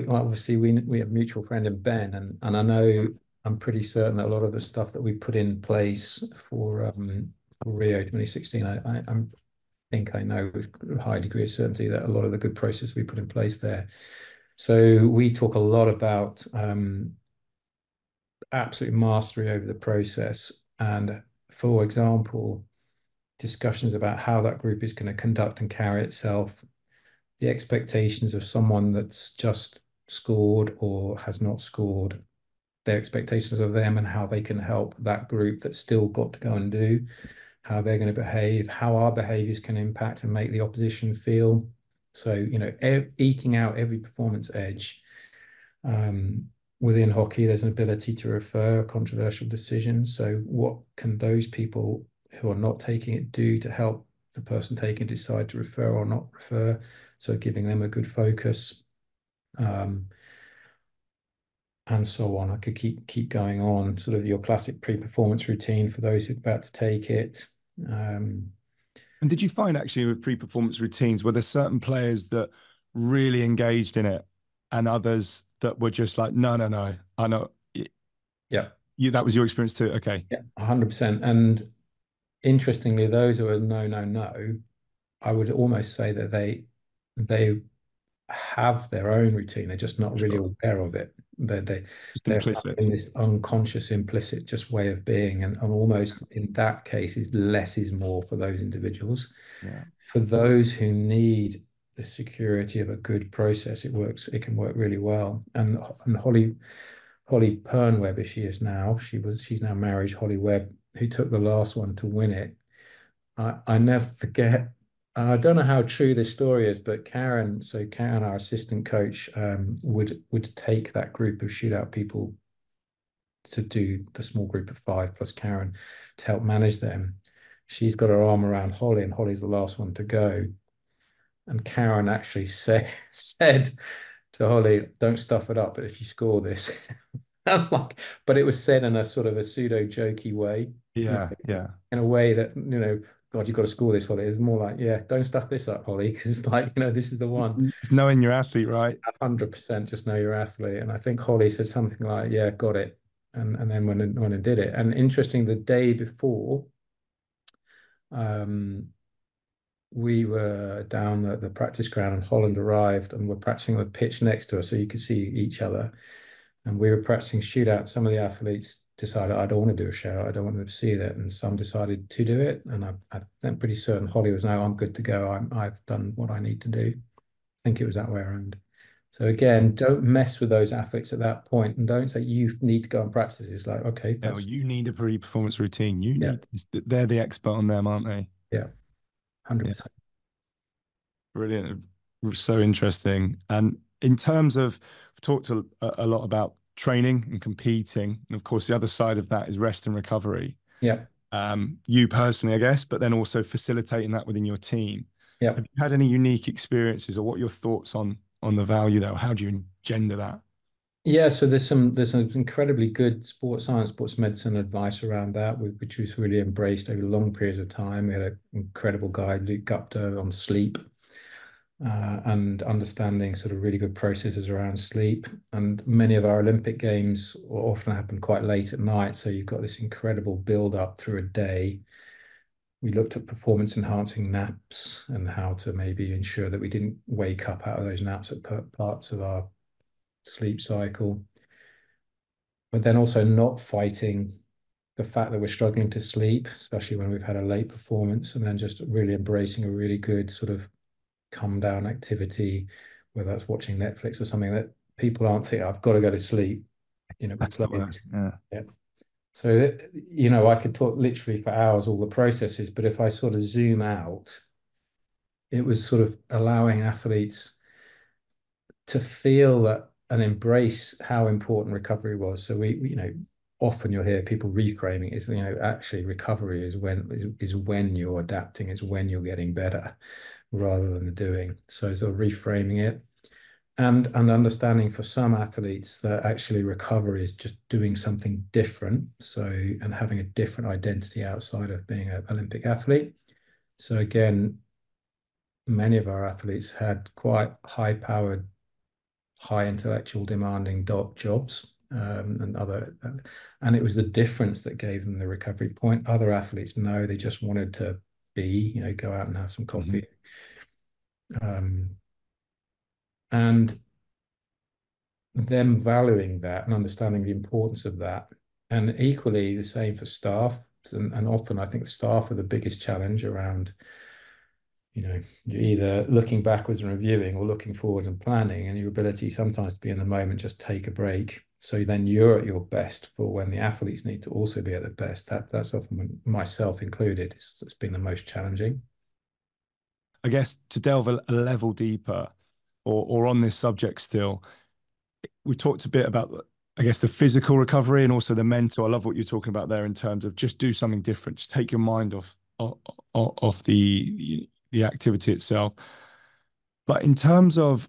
obviously we have a mutual friend in Ben, and I know I'm pretty certain that a lot of the stuff that we put in place for Rio 2016, I think I know with a high degree of certainty that a lot of the good process we put in place there. So we talk a lot about absolute mastery over the process, and for example, discussions about how that group is going to conduct and carry itself, the expectations of someone that's just scored or has not scored, their expectations of them and how they can help that group that's still got to go and do, how they're going to behave, how our behaviors can impact and make the opposition feel. So, eking out every performance edge. Within hockey, there's an ability to refer controversial decisions. So what can those people who are not taking it do to help the person taking decide to refer or not refer? So giving them a good focus, and so on. I could keep going on. Sort of your classic pre-performance routine for those who are about to take it. And did you find actually with pre-performance routines, were there certain players that really engaged in it and others that were just like, no, no, no, I know Yeah, that was your experience too? Okay. yeah, 100%. And interestingly, those who are no, no, no, I would almost say that they have their own routine. They're just not really Sure. aware of it. Just They're implicit. in this unconscious, implicit just way of being, and almost in that case, is less is more for those individuals. Yeah. For those who need the security of a good process, it works. It can work really well. And Holly Pernwebb, as she is now, she's now married. Holly Webb, who took the last one to win it. I never forget, and I don't know how true this story is, but Karen, our assistant coach, would take that group of shootout people to do the small group of five plus Karen to help manage them. She's got her arm around Holly, and Holly's the last one to go. And Karen actually said to Holly, "Don't stuff it up, but if you score this," I'm like, but it was said in a sort of a pseudo jokey way, Yeah. Yeah. in a way that God, you've got to score this, Holly. It's more like, yeah, don't stuff this up, Holly, because like, this is the one. It's knowing your athlete, right? 100% just know your athlete. And I think Holly said something like, yeah, got it. And then when I did it. And interesting, the day before, um, we were down at the practice ground and Holland arrived and were practicing on the pitch next to us so you could see each other. And we were practicing shootout. Some of the athletes decided, I don't want to do a shootout. I don't want them to see that. And some decided to do it. And I'm pretty certain Holly was, no, I'm good to go. I've done what I need to do. I think it was that way around. So again, don't mess with those athletes at that point and don't say you need to go and practice. It's like, okay, Yeah, well, that's, you need a pre-performance routine. You yeah, need, they're the expert on them, aren't they? yeah, Yeah, 100%. brilliant. So interesting. And in terms of, we've talked a lot about training and competing. And of course, the other side of that is rest and recovery. Yeah, You personally, I guess, but then also facilitating that within your team. yeah. Have you had any unique experiences, or what are your thoughts on the value there? How do you engender that? Yeah, so there's some incredibly good sports science, sports medicine advice around that, which was really embraced over long periods of time. We had an incredible guy, Luke Gupta, on sleep, and understanding sort of really good processes around sleep. And many of our Olympic games often happen quite late at night, so you've got this incredible build up through a day. We looked at performance enhancing naps and how to maybe ensure that we didn't wake up out of those naps at parts of our sleep cycle, but then also not fighting the fact that we're struggling to sleep, especially when we've had a late performance, and then just really embracing a really good sort of come down activity, whether that's watching Netflix or something that people aren't thinking, I've got to go to sleep. We That's the play. worst. Yeah. Yeah. So, I could talk literally for hours, all the processes, but if I sort of zoom out, it was sort of allowing athletes to feel that and embrace how important recovery was. So often you'll hear people reframing it. Is actually recovery is when you're adapting, it's when you're getting better rather than the doing. So sort of reframing it and understanding for some athletes that actually recovery is just doing something different. So and having a different identity outside of being an Olympic athlete. So again, many of our athletes had quite high powered, high intellectual demanding jobs, and it was the difference that gave them the recovery point. Other athletes, no, they just wanted to go out and have some coffee. And them valuing that and understanding the importance of that. And equally the same for staff. And often I think staff are the biggest challenge around, you're either looking backwards and reviewing or looking forward and planning, and your ability sometimes to be in the moment, just take a break. So then you're at your best for when the athletes need to also be at their best. That's often, myself included, it's been the most challenging. I guess to delve a level deeper, or on this subject still, we talked a bit about, I guess, the physical recovery and also the mental. I love what you're talking about there in terms of just do something different, just take your mind off the activity itself. But in terms of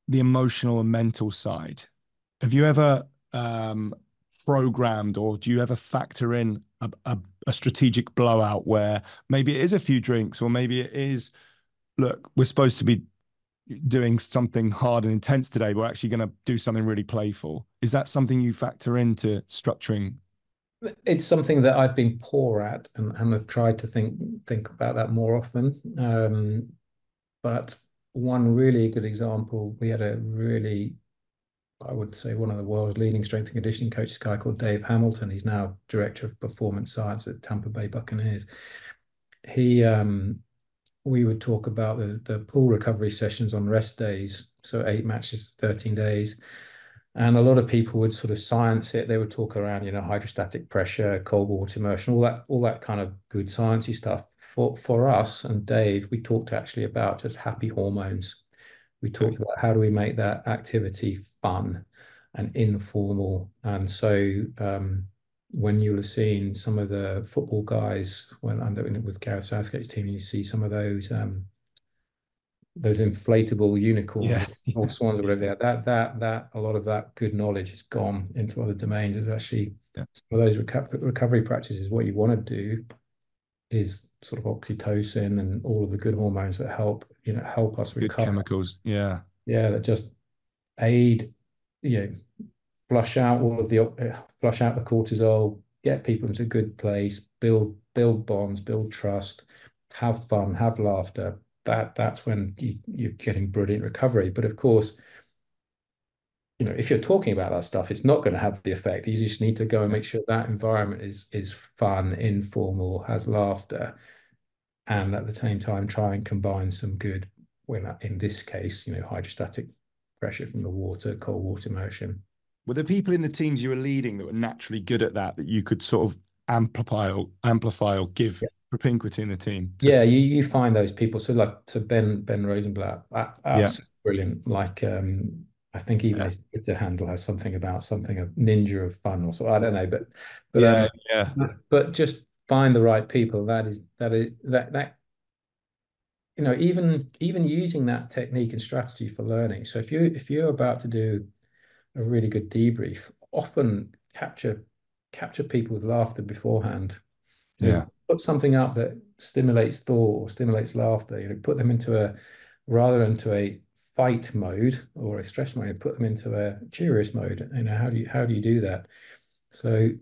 the emotional and mental side, have you ever programmed, or do you ever factor in a strategic blowout where maybe it is a few drinks, or maybe it is, look, we're supposed to be doing something hard and intense today, we're actually going to do something really playful? Is that something you factor into structuring? It's something that I've been poor at, and I've tried to think about that more often. But one really good example, we had a really, I would say, one of the world's leading strength and conditioning coaches, a guy called Dave Hamilton. He's now director of performance science at Tampa Bay Buccaneers. We would talk about the pool recovery sessions on rest days, so 8 matches, 13 days. And a lot of people would sort of science it. They would talk around, hydrostatic pressure, cold water immersion, all that kind of good sciencey stuff. For us and Dave, we talked actually about just happy hormones. We talked about how do we make that activity fun and informal. And so when you'll have seen some of the football guys when I'm with Gareth Southgate's team, you see some of those inflatable unicorns Yeah. or swans or whatever they are. That a lot of that good knowledge has gone into other domains. It's actually Yeah. some of those recovery practices what you want to do is sort of oxytocin and all of the good hormones that help us Good recover. chemicals. Yeah. Yeah, that just aid, you know, flush out the cortisol, get people into a good place, build bonds, build trust, have fun, have laughter. That's when you're getting brilliant recovery. But of course, if you're talking about that stuff, it's not going to have the effect. You just need to go and Yeah. make sure that environment is fun, informal, has laughter, and at the same time try and combine some good, well, in this case, hydrostatic pressure from the water, cold water motion. Were there people in the teams you were leading that were naturally good at that you could sort of amplify or give propinquity in the team to? Yeah, you find those people. So Ben Rosenblatt, Yeah. absolutely brilliant. Like I think even Yeah. his Twitter handle has something about something of ninja of fun or so. I don't know, but Yeah. Yeah. but just find the right people. That even using that technique and strategy for learning. So if you're about to do a really good debrief, often capture people with laughter beforehand. Yeah. Put something up that stimulates thought or stimulates laughter. Put them into a fight mode or a stress mode. Put them into a curious mode. How do you do that? So and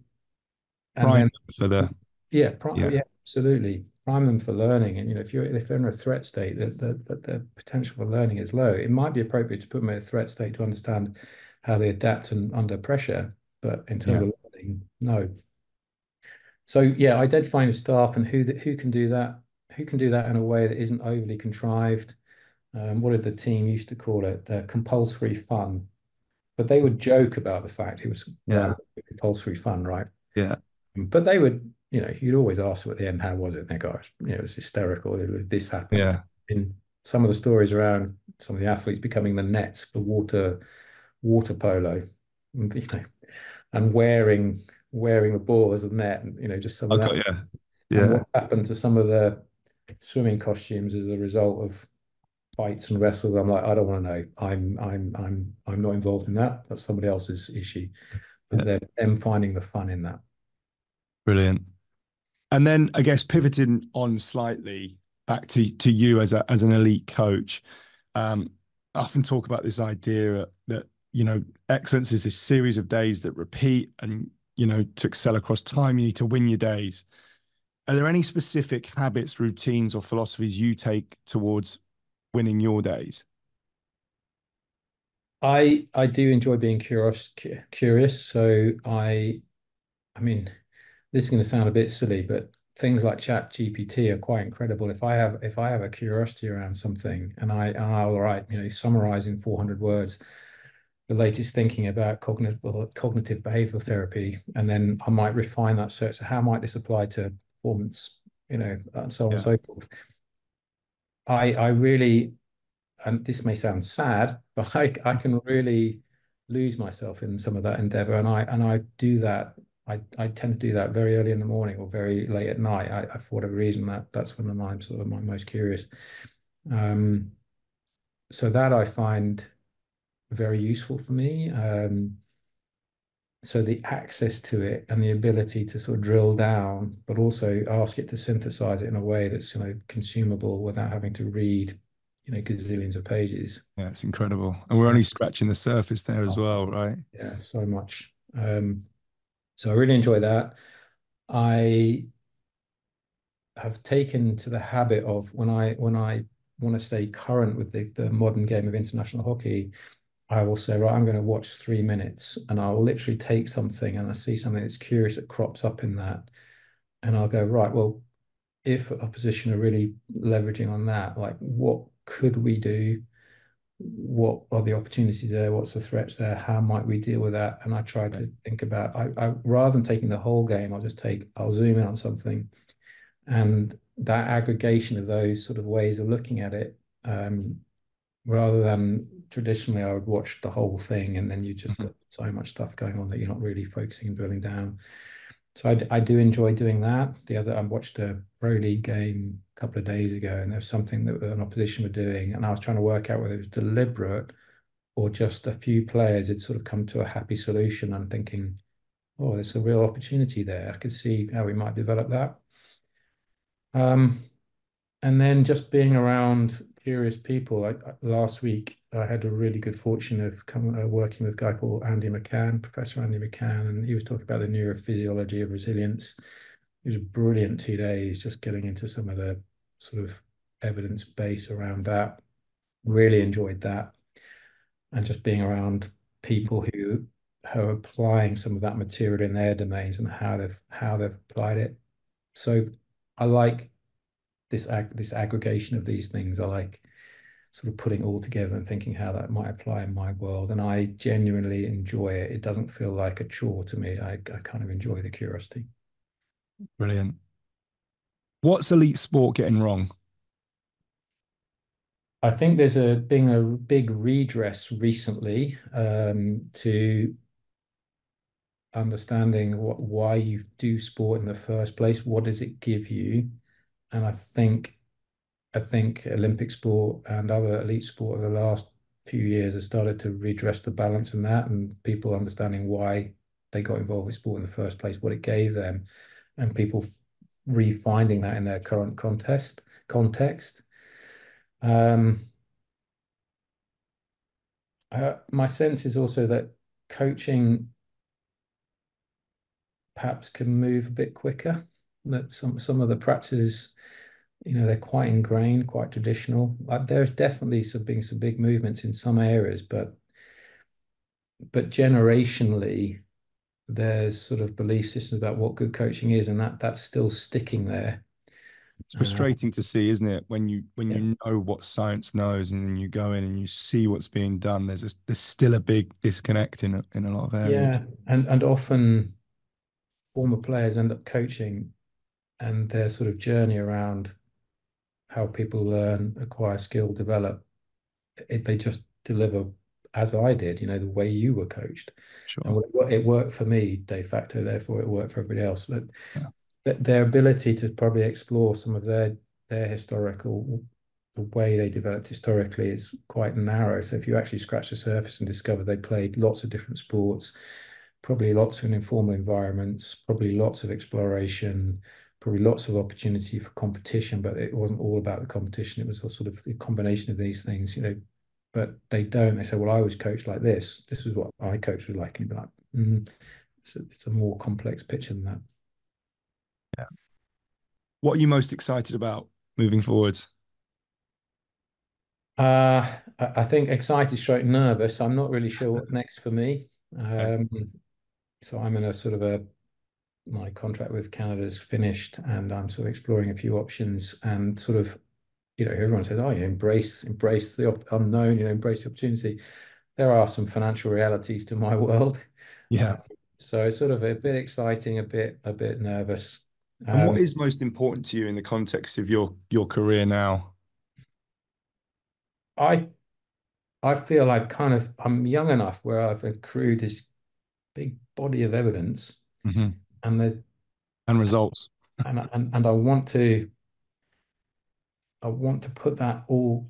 Prime then them for the, yeah. yeah, absolutely prime them for learning. And if they're in a threat state, the potential for learning is low. It might be appropriate to put them in a threat state to understand how they adapt and under pressure. But in terms Yeah. of learning, no. So yeah, identifying the staff and who can do that, in a way that isn't overly contrived. What did the team used to call it? Compulsory fun. But they would joke about the fact it was right, Yeah. compulsory fun, right? Yeah. But they would, you'd always ask them at the end, how was it? And they go, it was hysterical. This happened. Yeah. In some of the stories around some of the athletes becoming the nets for water polo, and wearing the ball as a net, and just some of that. Okay. Yeah. And Yeah. what happened to some of the swimming costumes as a result of fights and wrestles? I'm like, I don't want to know. I'm not involved in that. That's somebody else's issue. But Yeah. they're them finding the fun in that. Brilliant. And then I guess pivoting on slightly back to you as an elite coach, I often talk about this idea that, excellence is this series of days that repeat, and, to excel across time, you need to win your days. Are there any specific habits, routines, or philosophies you take towards winning your days? I do enjoy being curious. So I mean, this is going to sound a bit silly, but things like Chat GPT are quite incredible. If I have a curiosity around something, and I'll write, summarize in 400 words the latest thinking about cognitive behavioral therapy, and then I might refine that search. So how might this apply to performance, and so on and Yeah. so forth. I really, and this may sound sad, but I can really lose myself in some of that endeavor. And I do that. I tend to do that very early in the morning or very late at night. For whatever reason, that's when I'm sort of my most curious. Um, so that I find very useful for me. So the access to it and the ability to sort of drill down, but also ask it to synthesize it in a way that's consumable without having to read, gazillions of pages. Yeah, it's incredible. And we're Yeah. only scratching the surface there as well, right? Yeah, so much. So I really enjoy that. I have taken to the habit of when I want to stay current with the modern game of international hockey, I will say, right, I'm going to watch 3 minutes, and I'll literally take something and I see something that's curious that crops up in that. And I'll go, right, well, if opposition are really leveraging on that, like what could we do? What are the opportunities there? What's the threats there? How might we deal with that? And I try Right. to think about, I rather than taking the whole game, I'll zoom in on something, and that aggregation of those sort of ways of looking at it, rather than traditionally I would watch the whole thing and then you just Mhm. got so much stuff going on that you're not really focusing and drilling down. So I do enjoy doing that. I watched a Pro League game a couple of days ago, and there was something that an opposition were doing, and I was trying to work out whether it was deliberate or just a few players had sort of come to a happy solution. I'm thinking, oh, there's a real opportunity there. I could see how we might develop that. Um, and then just being around curious people. Last week, I had a really good fortune of working with a guy called Andy McCann, Professor Andy McCann, and he was talking about the neurophysiology of resilience. It was a brilliant 2 days, just getting into some of the sort of evidence base around that. Really enjoyed that, and just being around people who are applying some of that material in their domains and how they've applied it. So I like this aggregation of these things. I like sort of putting it all together and thinking how that might apply in my world. And I genuinely enjoy it. It doesn't feel like a chore to me. I kind of enjoy the curiosity. Brilliant. What's elite sport getting wrong? I think there's been a big redress recently to understanding why you do sport in the first place. What does it give you? And I think Olympic sport and other elite sport over the last few years have started to redress the balance in that, and people understanding why they got involved with sport in the first place, what it gave them, and people refinding that in their current context. Um, my sense is also that coaching perhaps can move a bit quicker. That some of the practices, they're quite ingrained, quite traditional. There's definitely been some big movements in some areas, but generationally, there's sort of belief systems about what good coaching is, and that's still sticking there. It's Uh, frustrating to see, isn't it? When you yeah, know what science knows, and then you go in and you see what's being done. There's still a big disconnect in a lot of areas. yeah, and often former players end up coaching, and their sort of journey around how people learn, acquire skill, develop, they just deliver as I did, the way you were coached. And Sure. it worked for me de facto, therefore it worked for everybody else. But Yeah. their ability to probably explore some of their historical, the way they developed historically is quite narrow. So if you actually scratch the surface and discover they played lots of different sports, probably lots of informal environments, probably lots of exploration, probably lots of opportunity for competition, but it wasn't all about the competition. It was a sort of a combination of these things. But they don't. They say, well, I was coached like this. This is what my coach was like. And you'd be like, it's a more complex picture than that. Yeah. What are you most excited about moving forwards? I think excited, stroke nervous. I'm not really sure what next for me. Okay. Um, so I'm in a sort of my contract with Canada's finished, and I'm sort of exploring a few options, and sort of, everyone says, oh, embrace the unknown, embrace the opportunity. There are some financial realities to my world. Uh, Yeah. so it's sort of a bit exciting, a bit nervous. And what Um, is most important to you in the context of your career now? I I feel I'm young enough where I've accrued this big body of evidence, Hmm. and the And results. and I want to put that all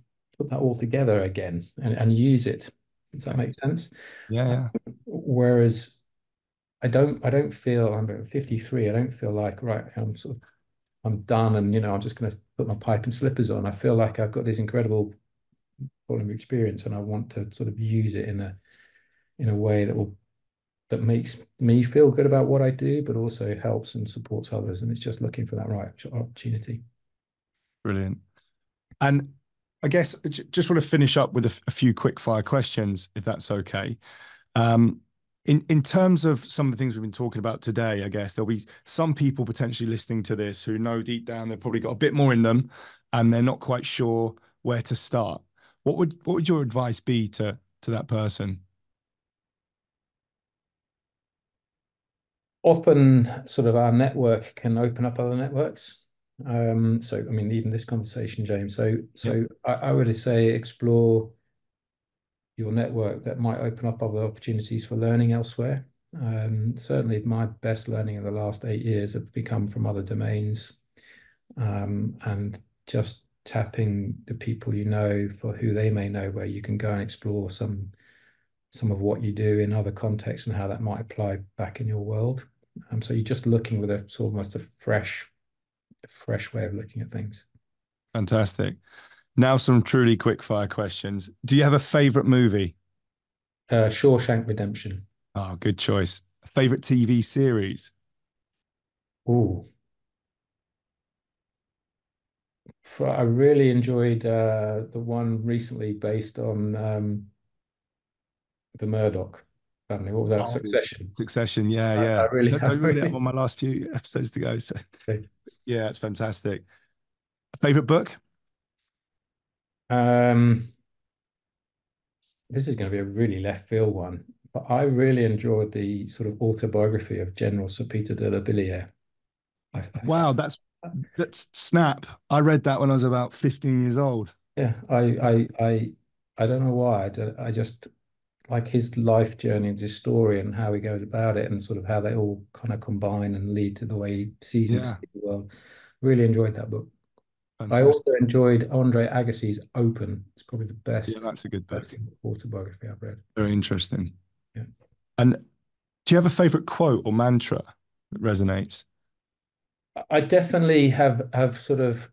together again and use it. Does that Okay. make sense? Yeah, Uh, yeah. Whereas I don't feel I'm 53. I don't feel like, right, I'm done, and I'm just going to put my pipe and slippers on. I feel like I've got this incredible volume of experience, and I want to sort of use it in a way that makes me feel good about what I do, but also helps and supports others. And it's just looking for that right opportunity. Brilliant. And I guess just want to finish up with a few quick fire questions, if that's okay. Um, in terms of some of the things we've been talking about today, I guess there'll be some people potentially listening to this who know deep down they've probably got a bit more in them, and they're not quite sure where to start. What would your advice be to that person? Often, sort of our network can open up other networks. So, I mean, even this conversation, James. So, Yep. so I would say explore your network that might open up other opportunities for learning elsewhere. Certainly, my best learning in the last 8 years have become from other domains, and just tapping the people you know for who they may know, where you can go and explore some of what you do in other contexts and how that might apply back in your world. So you're just looking with a sort of almost a fresh a fresh way of looking at things. Fantastic. Now, some truly quick fire questions. Do you have a favorite movie? Shawshank Redemption. Oh, good choice. A favorite TV series? Oh, I really enjoyed the one recently based on the Murdoch family. What was that? Oh, Succession. Succession. Yeah, I yeah. really, I Don't really have really. on my last few episodes to go. So, yeah, it's fantastic. A favorite book? Um, this is going to be a really left field one, but I really enjoyed the sort of autobiography of General Sir Peter de la Villiers. I Wow, found, that's snap. I read that when I was about 15 years old. yeah, I don't know why. I just like his life journey and his story and how he goes about it and sort of how they all kind of combine and lead to the way he sees Yeah, himself in the world. Really enjoyed that book. I fantastic. also enjoyed Andre Agassi's Open. It's probably the Yeah, best that's a good book. autobiography I've read. Very interesting. Yeah. And do you have a favorite quote or mantra that resonates? I definitely have sort of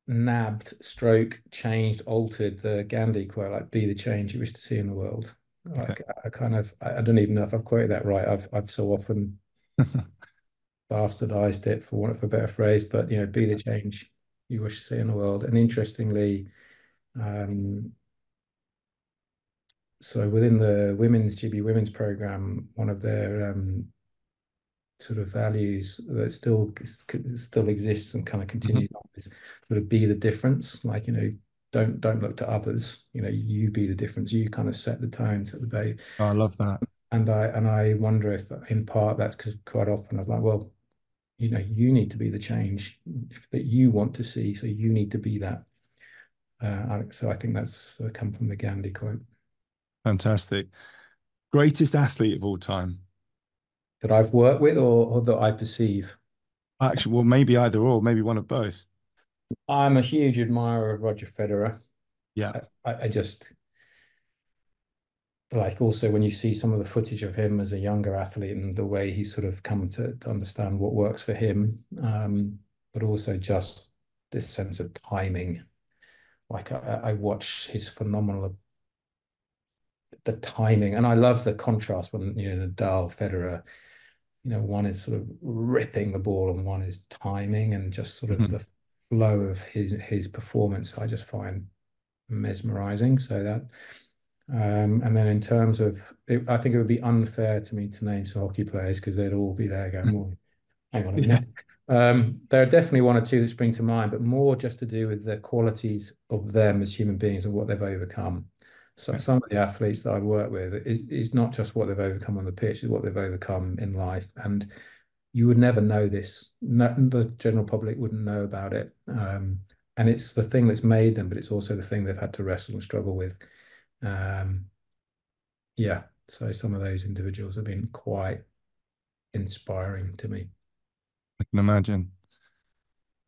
nabbed, stroke, changed, altered the Gandhi quote, like "Be the change you wish to see in the world." Okay. Like I kind of, I don't even know if I've quoted that right. I've so often bastardized it for want of a better phrase, but be the change you wish to see in the world. And interestingly, um, so within the women's GB women's program, one of their sort of values that still exists and kind of Mhm. continues on is sort of be the difference. Like, don't look to others. You be the difference. You kind of set the tone, set the bait. Oh, I love that. And I wonder if in part that's because quite often I was like, well, you need to be the change that you want to see, so you need to be that. So I think that's come from the Gandhi quote Fantastic. Greatest athlete of all time? that I've worked with or that I perceive. Actually, well, maybe either or, maybe one of both. I'm a huge admirer of Roger Federer. Yeah. I just like also when you see some of the footage of him as a younger athlete and the way he's sort of come to understand what works for him, but also just this sense of timing. Like I watch his phenomenal the timing, and I love the contrast when Nadal, Federer, one is sort of ripping the ball and one is timing, and just sort of Mhm. the flow of his performance. I just find mesmerizing. So that and then in terms of, I think it would be unfair to me to name some hockey players because they'd all be there going, well, hang on a Yeah. minute. There are definitely one or two that spring to mind, but more just to do with the qualities of them as human beings and what they've overcome. So Okay. some of the athletes that I work with is not just what they've overcome on the pitch, is what they've overcome in life. And you would never know this. No, the general public wouldn't know about it. And it's the thing that's made them, but it's also the thing they've had to wrestle and struggle with. Um, yeah, so some of those individuals have been quite inspiring to me. I can imagine.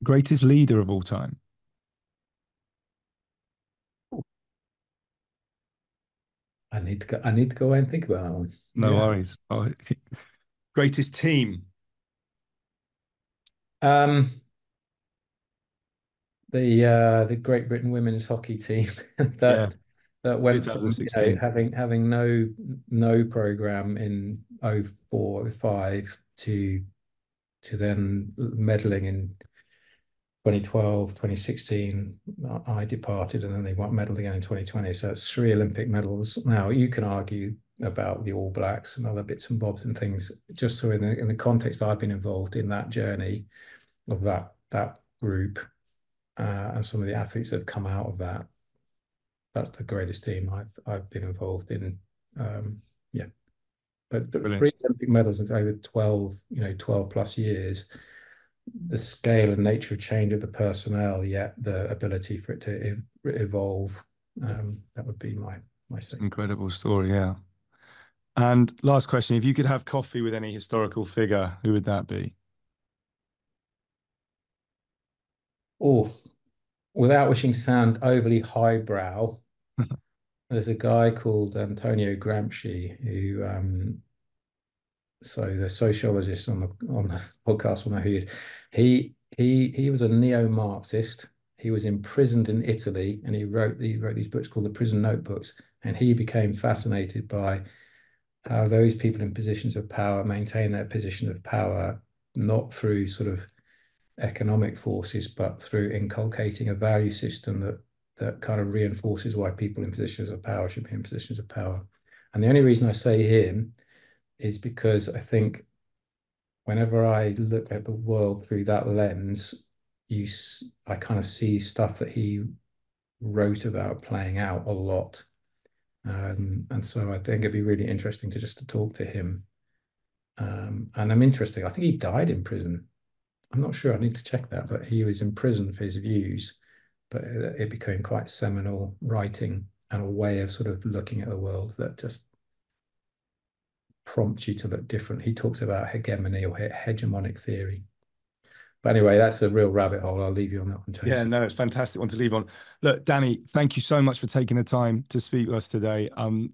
Greatest leader of all time? I need to go away and think about that one. No Yeah. worries. Oh, greatest team? Um, the Great Britain women's hockey team Yeah, that went from 2016. having no program in 04, 05 to then medaling in 2012, 2016. I departed and then they won medal again in 2020. So it's 3 Olympic medals. Now you can argue about the All Blacks and other bits and bobs and things. Just so in the context I've been involved in that journey of that group and some of the athletes that have come out of that, that's the greatest team I've been involved in. Yeah, but the Brilliant. 3 Olympic medals in over 12 plus years, the scale and nature of change of the personnel, yet the ability for it to evolve. That would be my It's say. an incredible story. Yeah. And last question, if you could have coffee with any historical figure, who would that be? Oh, without wishing to sound overly highbrow, there's a guy called Antonio Gramsci who So the sociologist on the podcast will know who he is. He was a neo-Marxist. He was imprisoned in Italy, and he wrote these books called the Prison Notebooks. And he became fascinated by how those people in positions of power maintain their position of power, not through sort of economic forces, but through inculcating a value system that kind of reinforces why people in positions of power should be in positions of power. And the only reason I say him is because I think whenever I look at the world through that lens, I kind of see stuff that he wrote about playing out a lot. And so I think it'd be really interesting to talk to him. And I'm interested. I think he died in prison. I'm not sure. I need to check that, but he was in prison for his views. But it became quite seminal writing and a way of sort of looking at the world that just prompts you to look different. He talks about hegemony or hegemonic theory. But anyway, that's a real rabbit hole. I'll leave you on that one, James. Yeah, no, it's a fantastic one to leave on. Look, Danny, thank you so much for taking the time to speak with us today.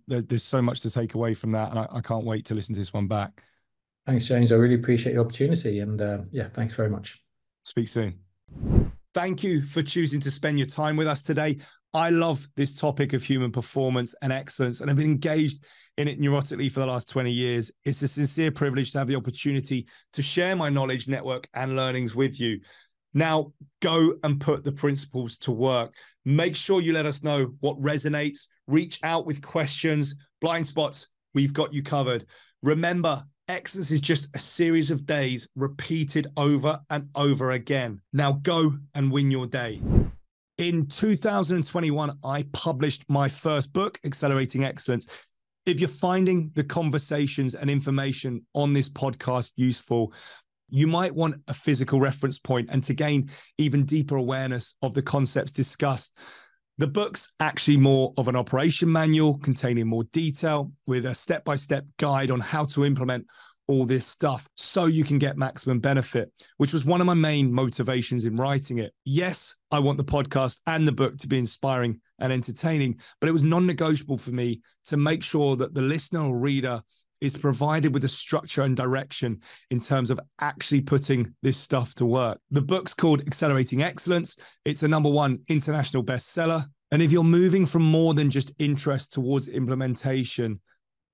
There's so much to take away from that, and I can't wait to listen to this one back. Thanks, James. I really appreciate the opportunity. And yeah, thanks very much. Speak soon. Thank you for choosing to spend your time with us today. I love this topic of human performance and excellence, and I've been engaged in it neurotically for the last 20 years. It's a sincere privilege to have the opportunity to share my knowledge, network, and learnings with you. Now, go and put the principles to work. Make sure you let us know what resonates. Reach out with questions, blind spots. We've got you covered. Remember, excellence is just a series of days repeated over and over again. Now go and win your day. In 2021, I published my first book, Accelerating Excellence. If you're finding the conversations and information on this podcast useful, you might want a physical reference point and to gain even deeper awareness of the concepts discussed. The book's actually more of an operation manual containing more detail with a step-by-step guide on how to implement all this stuff so you can get maximum benefit, which was one of my main motivations in writing it. Yes, I want the podcast and the book to be inspiring and entertaining, but it was non-negotiable for me to make sure that the listener or reader is provided with a structure and direction in terms of actually putting this stuff to work. The book's called Accelerating Excellence. It's a #1 international bestseller. And if you're moving from more than just interest towards implementation,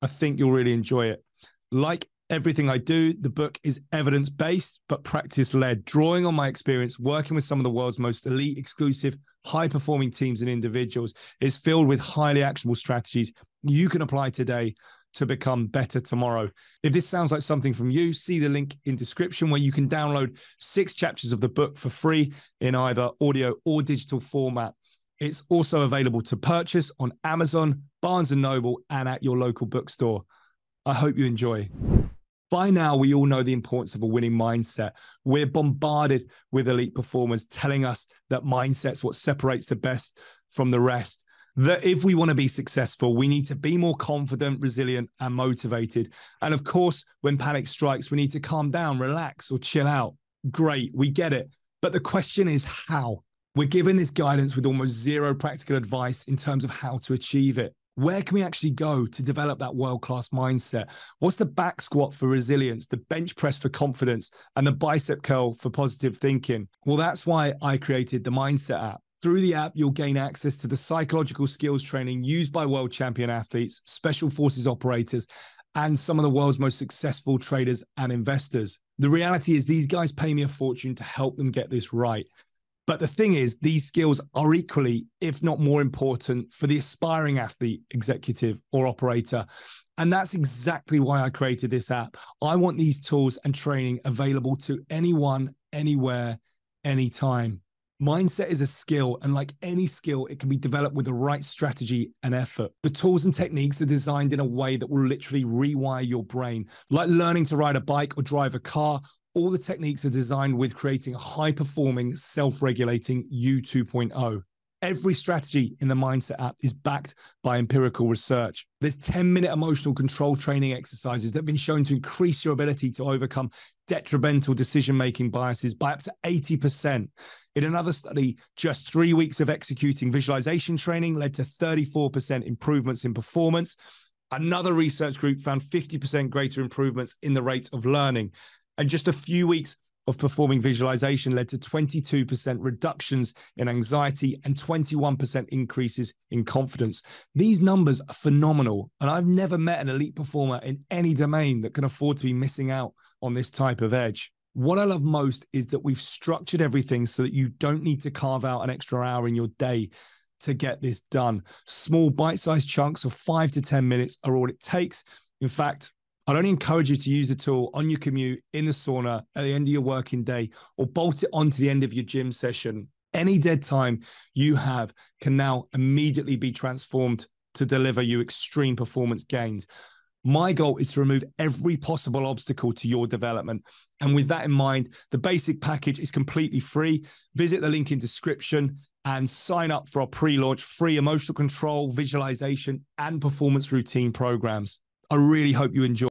I think you'll really enjoy it. Like everything I do, the book is evidence-based, but practice-led, drawing on my experience working with some of the world's most elite, exclusive, high-performing teams and individuals. It's filled with highly actionable strategies you can apply today to become better tomorrow. If this sounds like something from you, see the link in description where you can download 6 chapters of the book for free in either audio or digital format. It's also available to purchase on Amazon, Barnes & Noble, and at your local bookstore. I hope you enjoy. By now, we all know the importance of a winning mindset. We're bombarded with elite performers telling us that mindset's what separates the best from the rest. That if we want to be successful, we need to be more confident, resilient, and motivated. And of course, when panic strikes, we need to calm down, relax, or chill out. Great, we get it. But the question is how? We're given this guidance with almost zero practical advice in terms of how to achieve it. Where can we actually go to develop that world-class mindset? What's the back squat for resilience, the bench press for confidence, and the bicep curl for positive thinking? Well, that's why I created the Mindset app. Through the app, you'll gain access to the psychological skills training used by world champion athletes, special forces operators, and some of the world's most successful traders and investors. The reality is these guys pay me a fortune to help them get this right. But the thing is, these skills are equally, if not more important, for the aspiring athlete, executive, or operator. And that's exactly why I created this app. I want these tools and training available to anyone, anywhere, anytime. Mindset is a skill, and like any skill, it can be developed with the right strategy and effort. The tools and techniques are designed in a way that will literally rewire your brain, like learning to ride a bike or drive a car. All the techniques are designed with creating a high-performing, self-regulating you 2.0. Every strategy in the Mindset app is backed by empirical research. There's 10-minute emotional control training exercises that have been shown to increase your ability to overcome detrimental decision-making biases by up to 80%. In another study, just 3 weeks of executing visualization training led to 34% improvements in performance. Another research group found 50% greater improvements in the rate of learning. And just a few weeks of performing visualization led to 22% reductions in anxiety and 21% increases in confidence. These numbers are phenomenal, and I've never met an elite performer in any domain that can afford to be missing out on this type of edge. What I love most is that we've structured everything so that you don't need to carve out an extra hour in your day to get this done. Small bite-sized chunks of 5 to 10 minutes are all it takes. In fact, I'd only encourage you to use the tool on your commute, in the sauna, at the end of your working day, or bolt it onto the end of your gym session. Any dead time you have can now immediately be transformed to deliver you extreme performance gains. My goal is to remove every possible obstacle to your development. And with that in mind, the basic package is completely free. Visit the link in description and sign up for our pre-launch free emotional control, visualization, and performance routine programs. I really hope you enjoy.